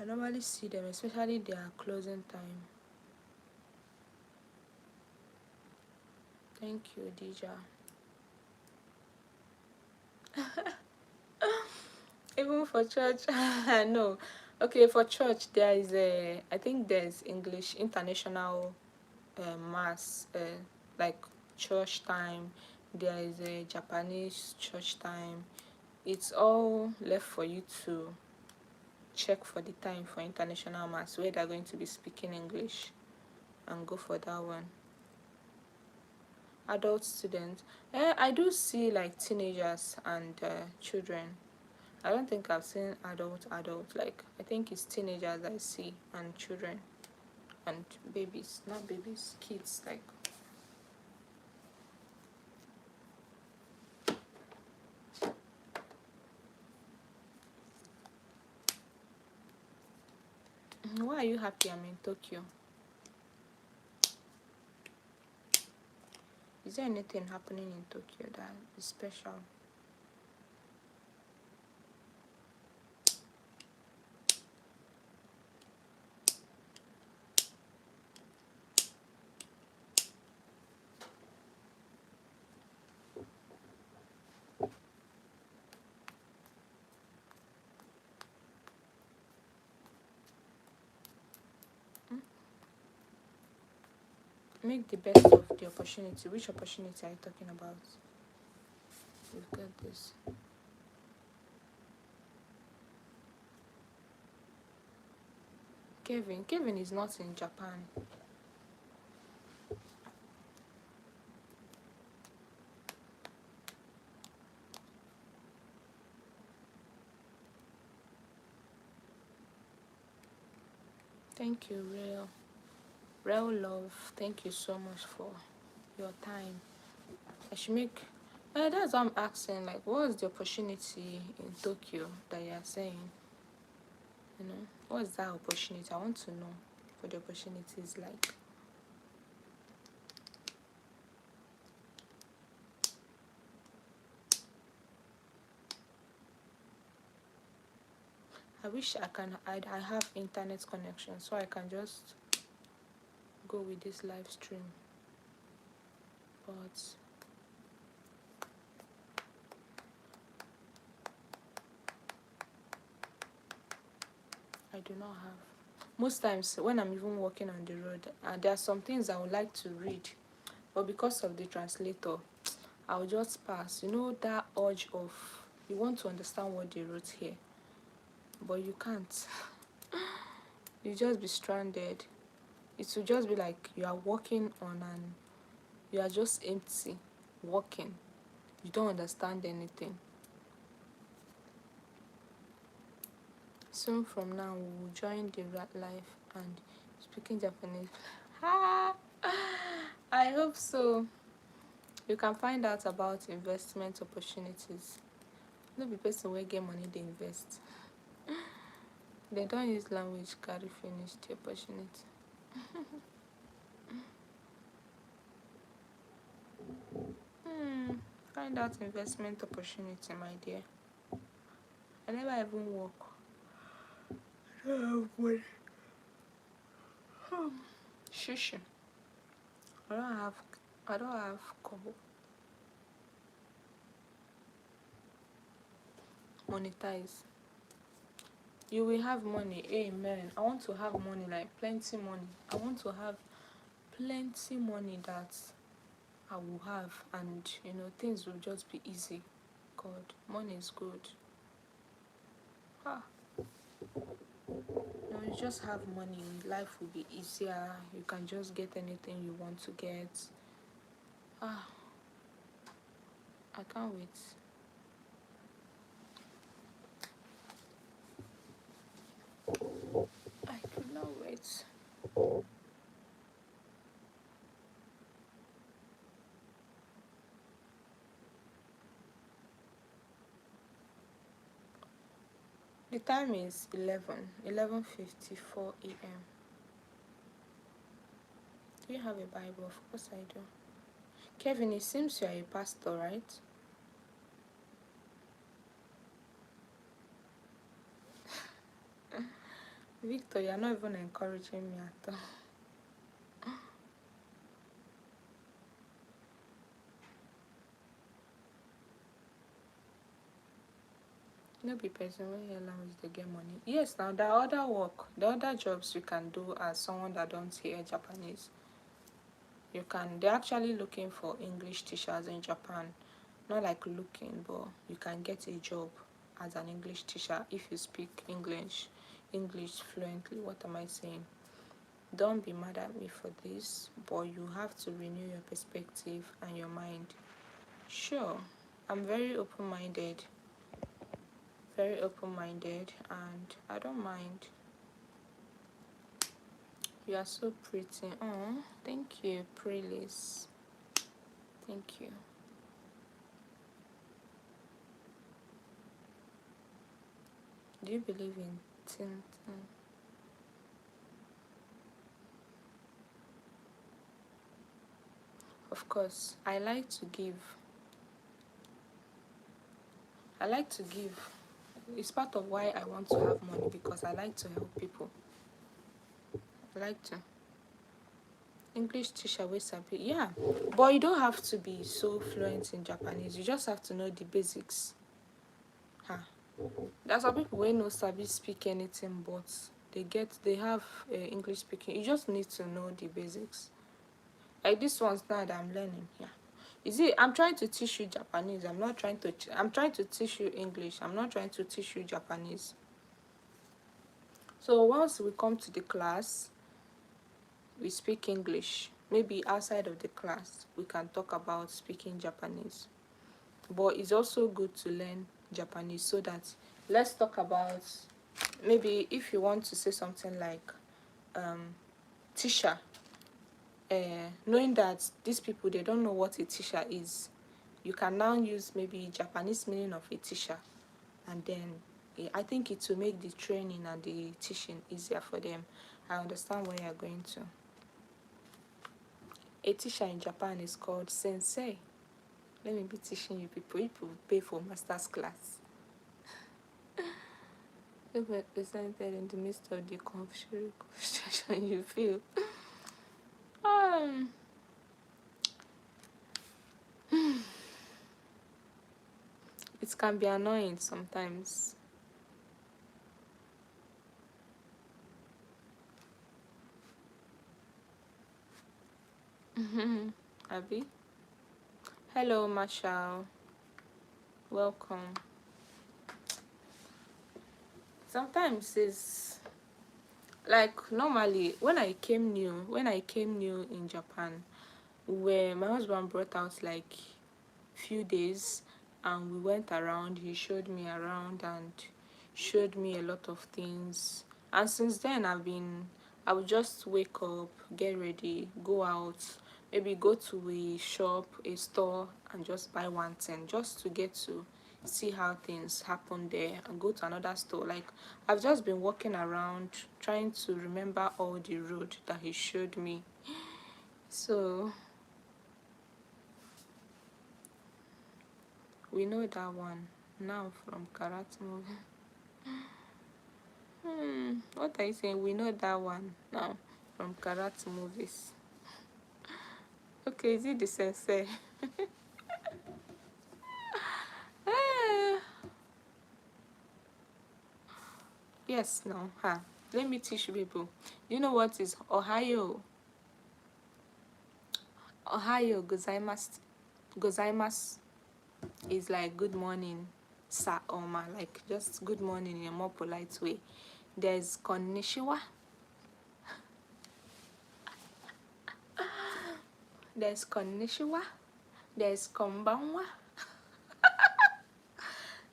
[SPEAKER 1] I normally see them, especially their closing time. Thank you, Dija. Even for church, no. Okay, for church there is I think there's English international mass, like church time. There is a Japanese church time. It's all left for you to check for the time for international mass where they're going to be speaking English, and go for that one. Adult students, I do see like teenagers and children. I don't think I've seen adult. Like, I think it's teenagers I see, and children, and babies. Not babies, kids. Like, why are you happy I'm in Tokyo? Is there anything happening in Tokyo that is special? Make the best of the opportunity. Which opportunity are you talking about? You've got this. Kevin is not in Japan. Thank you, real love. Thank you so much for your time. I should make. That's what I'm asking. Like, what is the opportunity in Tokyo that you are saying? You know, what is that opportunity? I want to know what the opportunity is like. I wish I have internet connection so I can just go with this live stream, but I do not have. Most times when I'm even walking on the road, there are some things I would like to read, but because of the translator, I'll just pass. You know that urge of you want to understand what they wrote here, but you can't. You just be stranded. It will just be like you are walking on and you are just empty, walking. You don't understand anything. Soon from now, we will join the rat life and speaking Japanese. I hope so. You can find out about investment opportunities. No be person wey get money dey invest. They don't use language carry finish the opportunity. Find out investment opportunity, my dear. I never even work. I don't have money. Shush. I don't have kobo. Monetize. You will have money. Amen. I want to have money, like plenty money. I want to have plenty money that I will have, and things will just be easy. God, money is good. You just have money, life will be easier. You can just get anything you want to get. I can't wait. I could not wait. The time is 11:54 a.m. Do you have a Bible? Of course I do. Kevin, it seems you are a pastor, right? Victor, you are not even encouraging me at all. No be person wey hear language dey get money. Yes, now there are other work, there are other jobs you can do as someone that don't hear Japanese. They're actually looking for English teachers in Japan. Not like looking, but you can get a job as an English teacher if you speak English fluently. What am I saying? Don't be mad at me for this, but you have to renew your perspective and your mind. Sure, I'm very open-minded, and I don't mind. You are so pretty. Oh, thank you, Prelis. Thank you. Do you believe in Tintin? Of course, I like to give. It's part of why I want to have money, because I like to help people. I like to. English teacher wey sabi, yeah, but you don't have to be so fluent in Japanese. You just have to know the basics. There's some people wey no sabi speak anything, but they have English speaking. You just need to know the basics. Like this ones now that I'm learning. Yeah, you see, I'm trying to teach you Japanese. I'm trying to teach you English. I'm not trying to teach you Japanese. So once we come to the class, we speak English. Maybe outside of the class, we can talk about speaking Japanese. But it's also good to learn Japanese, so that, let's talk about, maybe if you want to say something like teacher, knowing that these people, they don't know what a teacher is, you can now use maybe Japanese meaning of a teacher, and then I think it will make the training and the teaching easier for them. I understand where you're going to. A teacher in Japan is called sensei. Let me be teaching you people. People pay for master's class. If we're presented in the midst of the confusion you feel. It can be annoying sometimes. Abby? Hello, Marshall. Welcome. Sometimes it's like, normally when I came new in Japan, where my husband brought out like few days, and we went around. He showed me around and showed me a lot of things, and since then I would just wake up, get ready, go out, maybe go to a shop, a store, and just buy one thing, just to get to see how things happen there, and go to another store. Like, I've just been walking around trying to remember all the road that he showed me. So we know that one now from karate movie. What are you saying? We know that one now from karate movies. Okay, is it the sensei? Eh, yes, no. Let me teach you people. You know what is Ohio? Ohio gozaimasu. Gozaimasu is like good morning, sa or ma, like just good morning in a more polite way. There's konnichiwa. There's konnichiwa. There's konbanwa.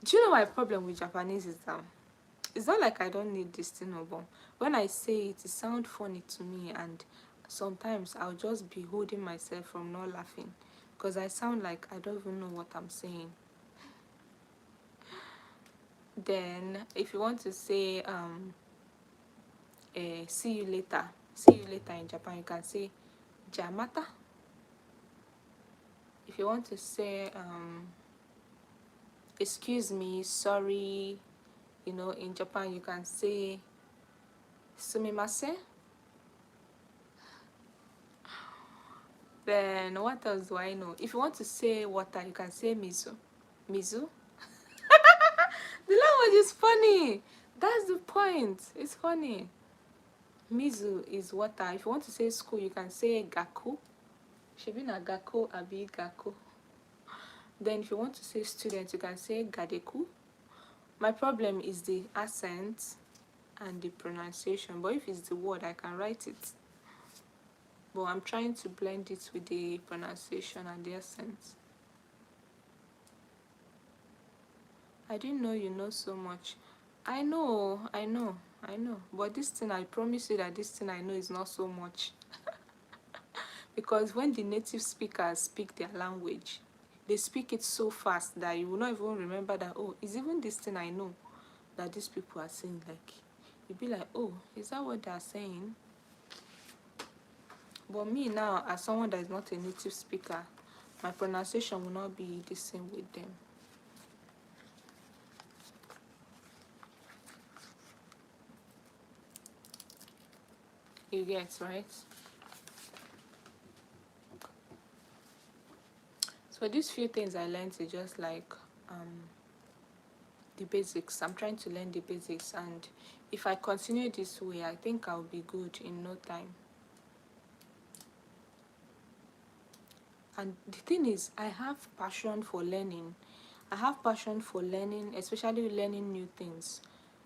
[SPEAKER 1] Do you know my problem with Japanese is it's not like I don't need this thing, but when I say it, it sounds funny to me, and sometimes I'll just be holding myself from not laughing, because I sound like I don't even know what I'm saying. Then if you want to say see you later in Japan, you can say jamata. If you want to say excuse me, sorry, in Japan you can say sumimasen. Then what else do I know? If you want to say water, you can say mizu. Mizu. The language is funny. That's the point. It's funny. Mizu is water. If you want to say school, you can say gaku. Shibina gaku abi gaku. Then if you want to say student, you can say gadeku. My problem is the accent and the pronunciation, but if it's the word, I can write it. But I'm trying to blend it with the pronunciation and the accent. I didn't know you know so much. I know. But this thing, I promise you that this thing I know is not so much. Because when the native speakers speak their language, they speak it so fast that you will not even remember that, oh, it's even this thing I know that these people are saying. Like, you'll be like, oh, is that what they're saying? But me now, as someone that is not a native speaker, my pronunciation will not be the same with them. You get, right? So these few things I learned is just like the basics. I'm trying to learn the basics, and if I continue this way, I think I'll be good in no time. And the thing is, I have passion for learning. I have passion for learning, especially learning new things.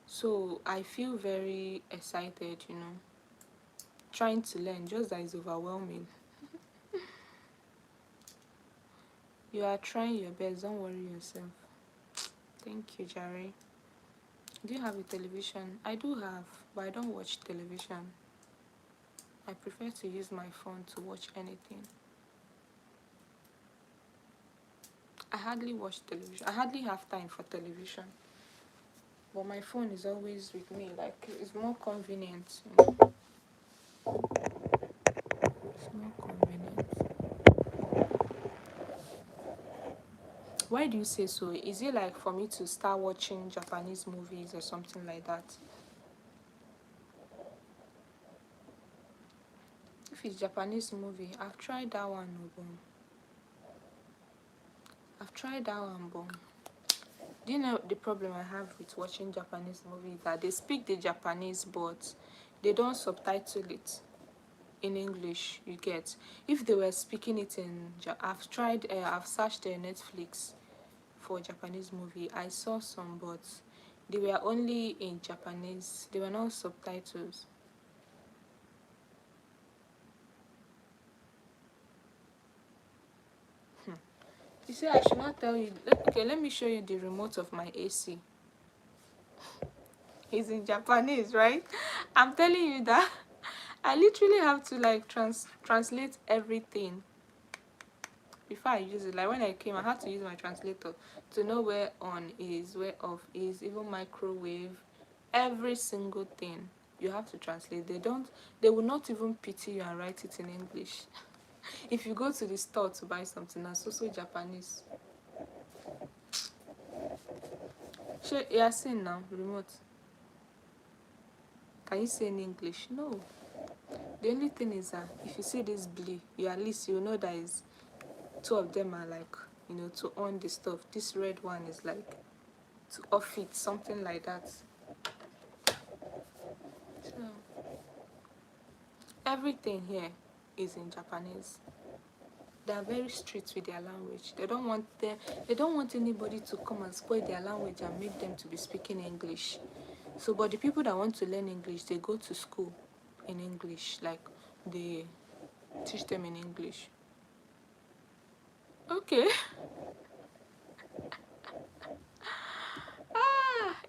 [SPEAKER 1] So I feel very excited, trying to learn, just that it's overwhelming. You are trying your best, don't worry yourself. Thank you, Jerry. Do you have a television? I do have, but I don't watch television. I prefer to use my phone to watch anything. I hardly watch television. I hardly have time for television. But my phone is always with me. Like, it's more convenient. It's more convenient. Why do you say so? Is it like for me to start watching Japanese movies or something like that? If it's Japanese movie, I've tried that one, but do you know the problem I have with watching Japanese movies? That they speak the Japanese, but they don't subtitle it in English. You get? If they were speaking it in, I've searched Netflix for Japanese movie. I saw some, but they were only in Japanese. They were not subtitles. You see, I should not tell you. Okay, let me show you the remote of my AC. It's in Japanese, right? I'm telling you that I literally have to like translate everything before I use it. Like when I came, I had to use my translator to know where on is, where off is, even microwave, every single thing. You have to translate. They will not even pity you and write it in English. If you go to the store to buy something, that's also Japanese. You are saying now, remote. Can you say in English? No. The only thing is that if you see this blue, you at least you know that is two of them are like, to on the stuff. This red one is like to off it, something like that. So everything here is in Japanese. They are very strict with their language. They don't want anybody to come and spoil their language and make them to be speaking English. So but the people that want to learn English, they go to school in English, like they teach them in English. Okay.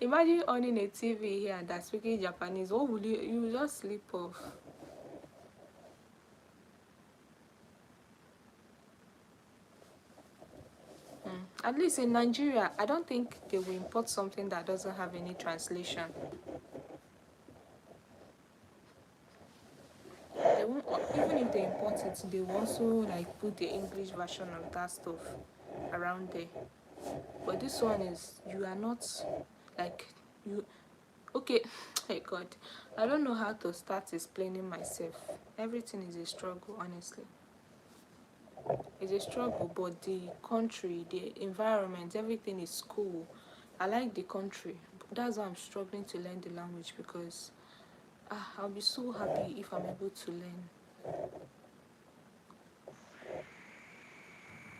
[SPEAKER 1] Imagine owning a TV here that's speaking Japanese. What would you will just sleep off. At least in Nigeria, I don't think they will import something that doesn't have any translation. They won't, even if they import it, they will also like put the English version of that stuff around there. But this one is, you are not like you. Okay, hey God, I don't know how to start explaining myself. Everything is a struggle, honestly. It's a struggle, but the country, the environment, everything is cool. I like the country. That's why I'm struggling to learn the language, because I'll be so happy if I'm able to learn.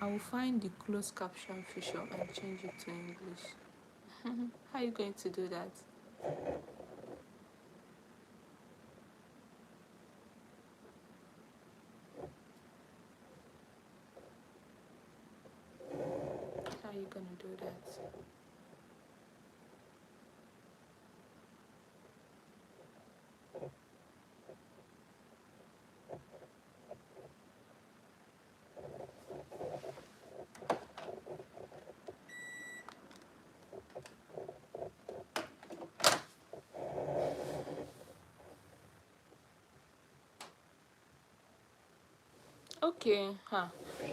[SPEAKER 1] I will find the closed caption feature and change it to English. How are you going to do that? How are you going to do that? Okay, huh.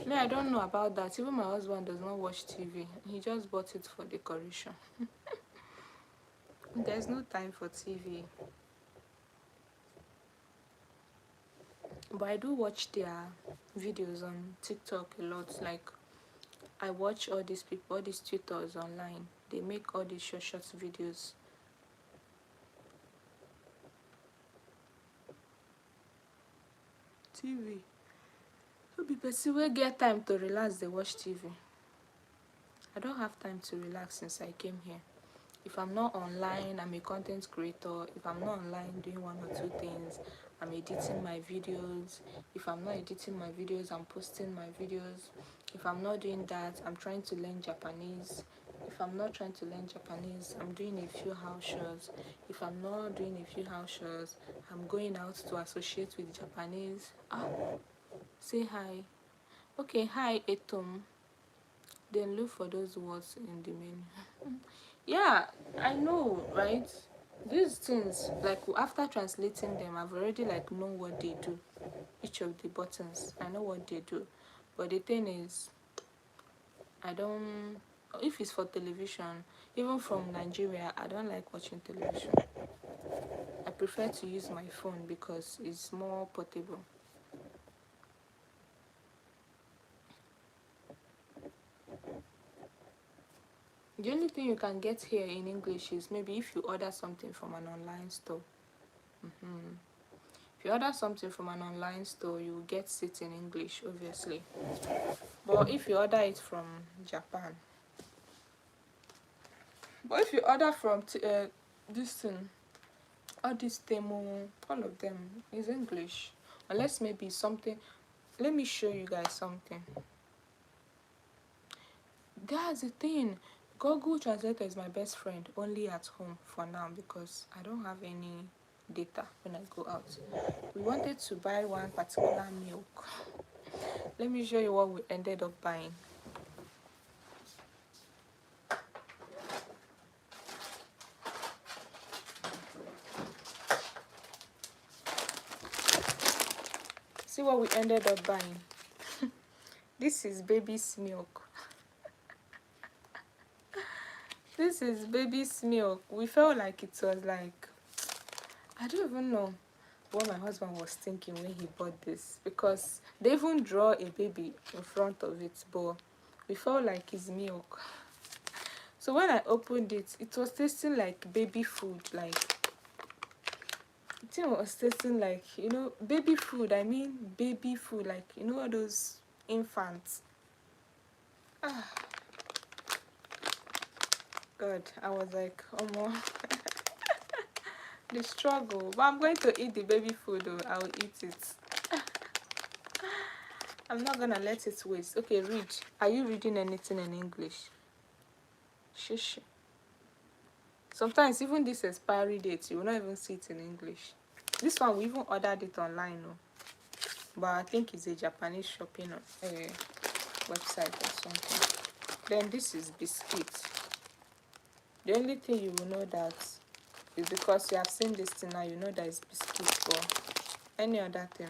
[SPEAKER 1] Me, I don't know about that. Even my husband does not watch TV. He just bought it for decoration. There's no time for TV. But I do watch their videos on TikTok a lot. Like, I watch all these people, all these tutors online. They make all these short videos. TV. So people see we get time to relax, they watch TV. I don't have time to relax since I came here. If I'm not online, I'm a content creator. If I'm not online doing one or two things, I'm editing my videos. If I'm not editing my videos, I'm posting my videos. If I'm not doing that, I'm trying to learn Japanese. If I'm not trying to learn Japanese, I'm doing a few house shows. If I'm not doing a few house shows, I'm going out to associate with Japanese. Say hi. Okay, hi Etom. Then look for those words in the menu. Yeah, I know, right? These things, like after translating them, I've already like know what they do. Each of the buttons, I know what they do. But the thing is, I don't. If it's for television, even from Nigeria, I don't like watching television. I prefer to use my phone because it's more portable. The only thing you can get here in English is maybe if you order something from an online store. If you order something from an online store, you will get it in English, obviously. But if you order it from Japan, but if you order from this thing, all this Temu, all of them is English. Unless maybe something. Let me show you guys something. That's the thing. Google Translator is my best friend only at home for now because I don't have any data when I go out. We wanted to buy one particular milk. Let me show you what we ended up buying. See what we ended up buying. This is baby's milk. This is baby's milk. We felt like it was like, I don't even know what my husband was thinking when he bought this, because they even draw a baby in front of it, but we felt like it's milk. So when I opened it, it was tasting like baby food. Like, it was tasting like, you know, baby food. I mean baby food, like, you know, those infants. God, I was like, oh more. The struggle. But I'm going to eat the baby food though. I'll eat it. I'm not gonna let it waste. Okay, read. Are you reading anything in English? Shush. Sometimes even this expiry date, you will not even see it in English. This one we even ordered it online, no? But I think it's a Japanese shopping website or something. Then this is biscuit. The only thing you will know that is because you have seen this thing now, you know that it's biscuit, but any other thing.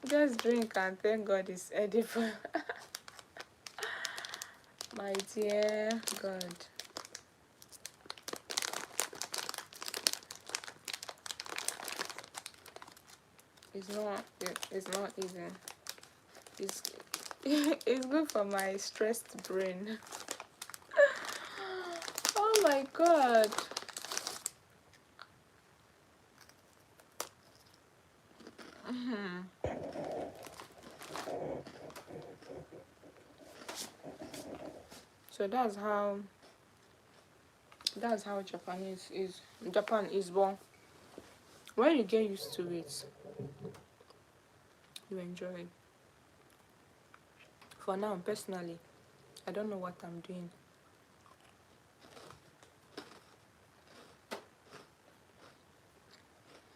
[SPEAKER 1] Just drink and thank God it's edible. My dear God. It's not easy. It's it's good for my stressed brain. Oh my God. So that's how Japan is born. When you get used to it, you enjoy it. For now, personally, I don't know what I'm doing.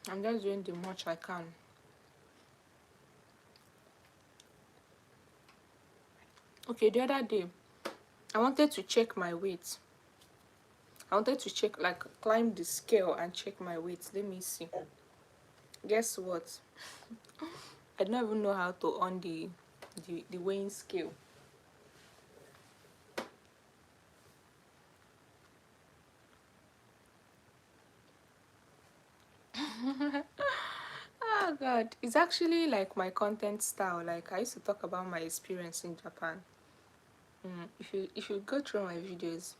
[SPEAKER 1] I'm just doing the much I can. Okay, the other day, I wanted to check my weight. I wanted to check, like, climb the scale and check my weight. Let me see. Guess what? I don't even know how to on the weighing scale. Oh god, it's actually like my content style. Like I used to talk about my experience in Japan. If you go through my videos,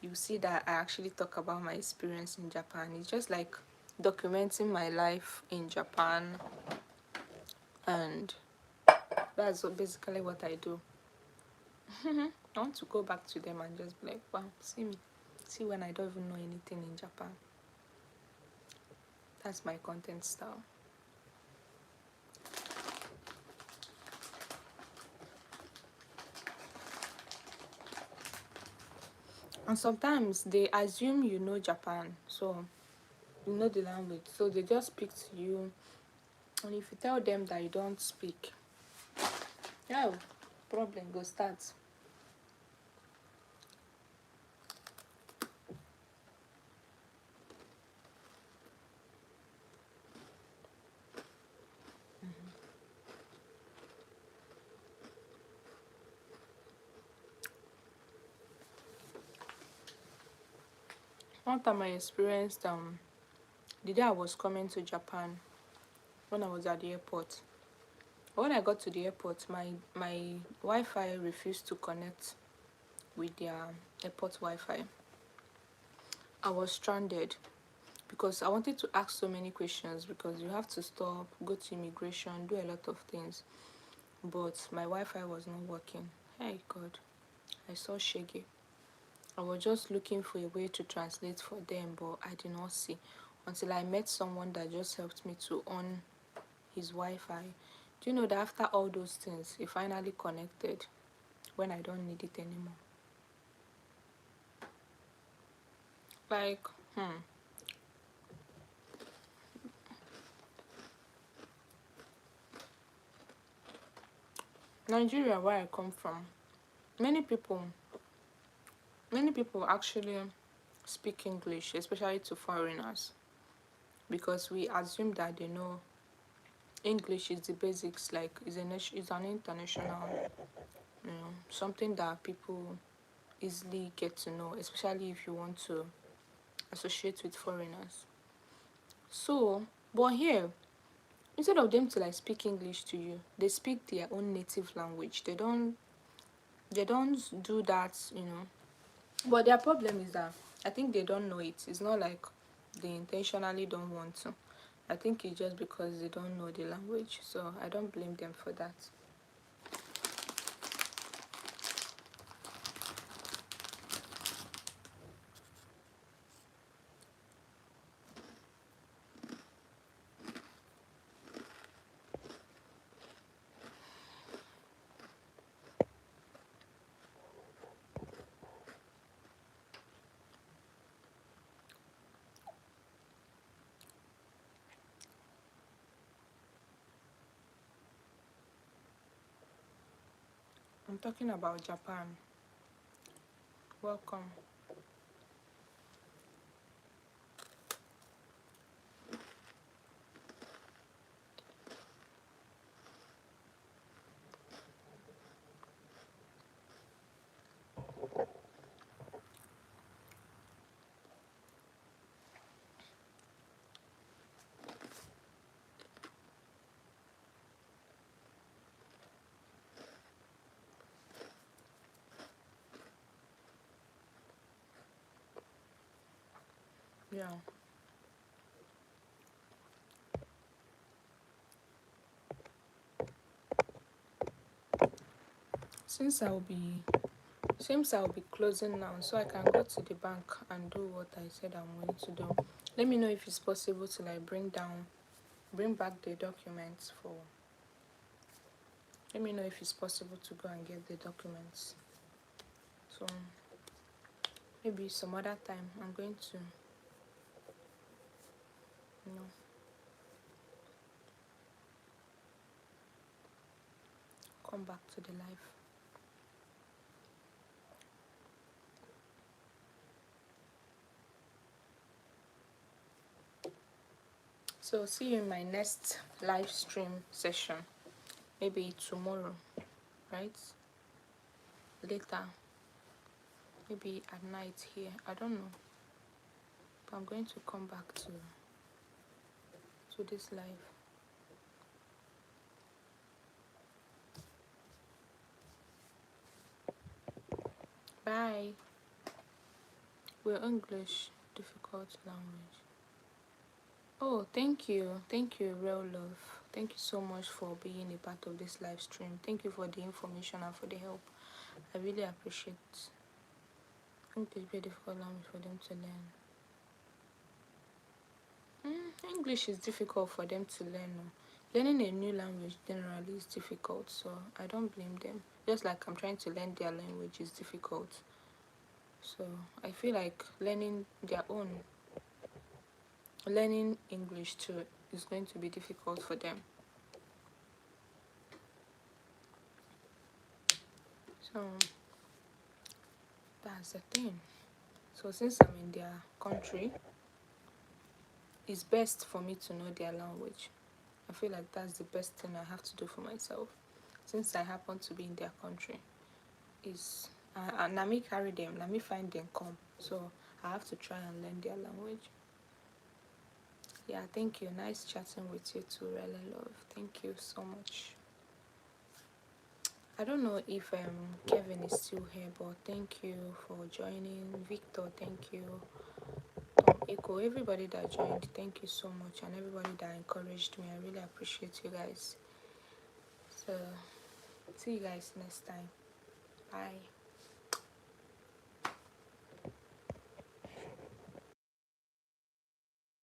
[SPEAKER 1] you see that I actually talk about my experience in Japan. It's just like documenting my life in Japan, and basically what I do. I want to go back to them and just be like, wow, see me, see when I don't even know anything in Japan. That's my content style. And sometimes they assume you know Japan, so you know the language, so they just speak to you. And if you tell them that you don't speak, yeah, problem go start. One time I experienced the day I was coming to Japan, when I was at the airport. When I got to the airport, my Wi-Fi refused to connect with their airport Wi-Fi. I was stranded because I wanted to ask so many questions, because you have to stop, go to immigration, do a lot of things. But my Wi-Fi was not working. Hey God, I saw Shaggy. I was just looking for a way to translate for them, but I did not see until I met someone that just helped me to on his Wi-Fi. Do you know that after all those things, he finally connected when I don't need it anymore? Like, Nigeria, where I come from, many people, many people actually speak English, especially to foreigners, because we assume that they know English is the basics, like is an international, something that people easily get to know, especially if you want to associate with foreigners. So, but here, instead of them to like speak English to you, they speak their own native language. They don't do that. But their problem is that I think they don't know it. It's not like they intentionally don't want to. I think it's just because they don't know the language. So I don't blame them for that. I'm talking about Japan. Welcome. Yeah. Since I'll be Seems I'll be closing now, so I can go to the bank and do what I said I'm going to do. Let me know if it's possible to like bring back the documents for. Let me know if it's possible to go and get the documents. So maybe some other time I'm going to, you know, come back to the life. So see you in my next live stream session, maybe tomorrow, right? Later, maybe at night here, I don't know, but I'm going to come back to this live. Bye. We're English, difficult language. Oh, thank you, real love. Thank you so much for being a part of this live stream. Thank you for the information and for the help. I really appreciate. English be a difficult language for them to learn. English is difficult for them to learn. No? Learning a new language generally is difficult, so I don't blame them. Just like I'm trying to learn their language is difficult. So I feel like learning English too is going to be difficult for them. So that's the thing. So since I'm in their country, it's best for me to know their language. I feel like that's the best thing I have to do for myself. Since I happen to be in their country, is let me carry them, let me find them come. So I have to try and learn their language. Yeah, thank you. Nice chatting with you too, really love. Thank you so much. I don't know if Kevin is still here, but thank you for joining. Victor, thank you. Tom Echo, everybody that joined, thank you so much, and everybody that encouraged me. I really appreciate you guys. So see you guys next time. Bye.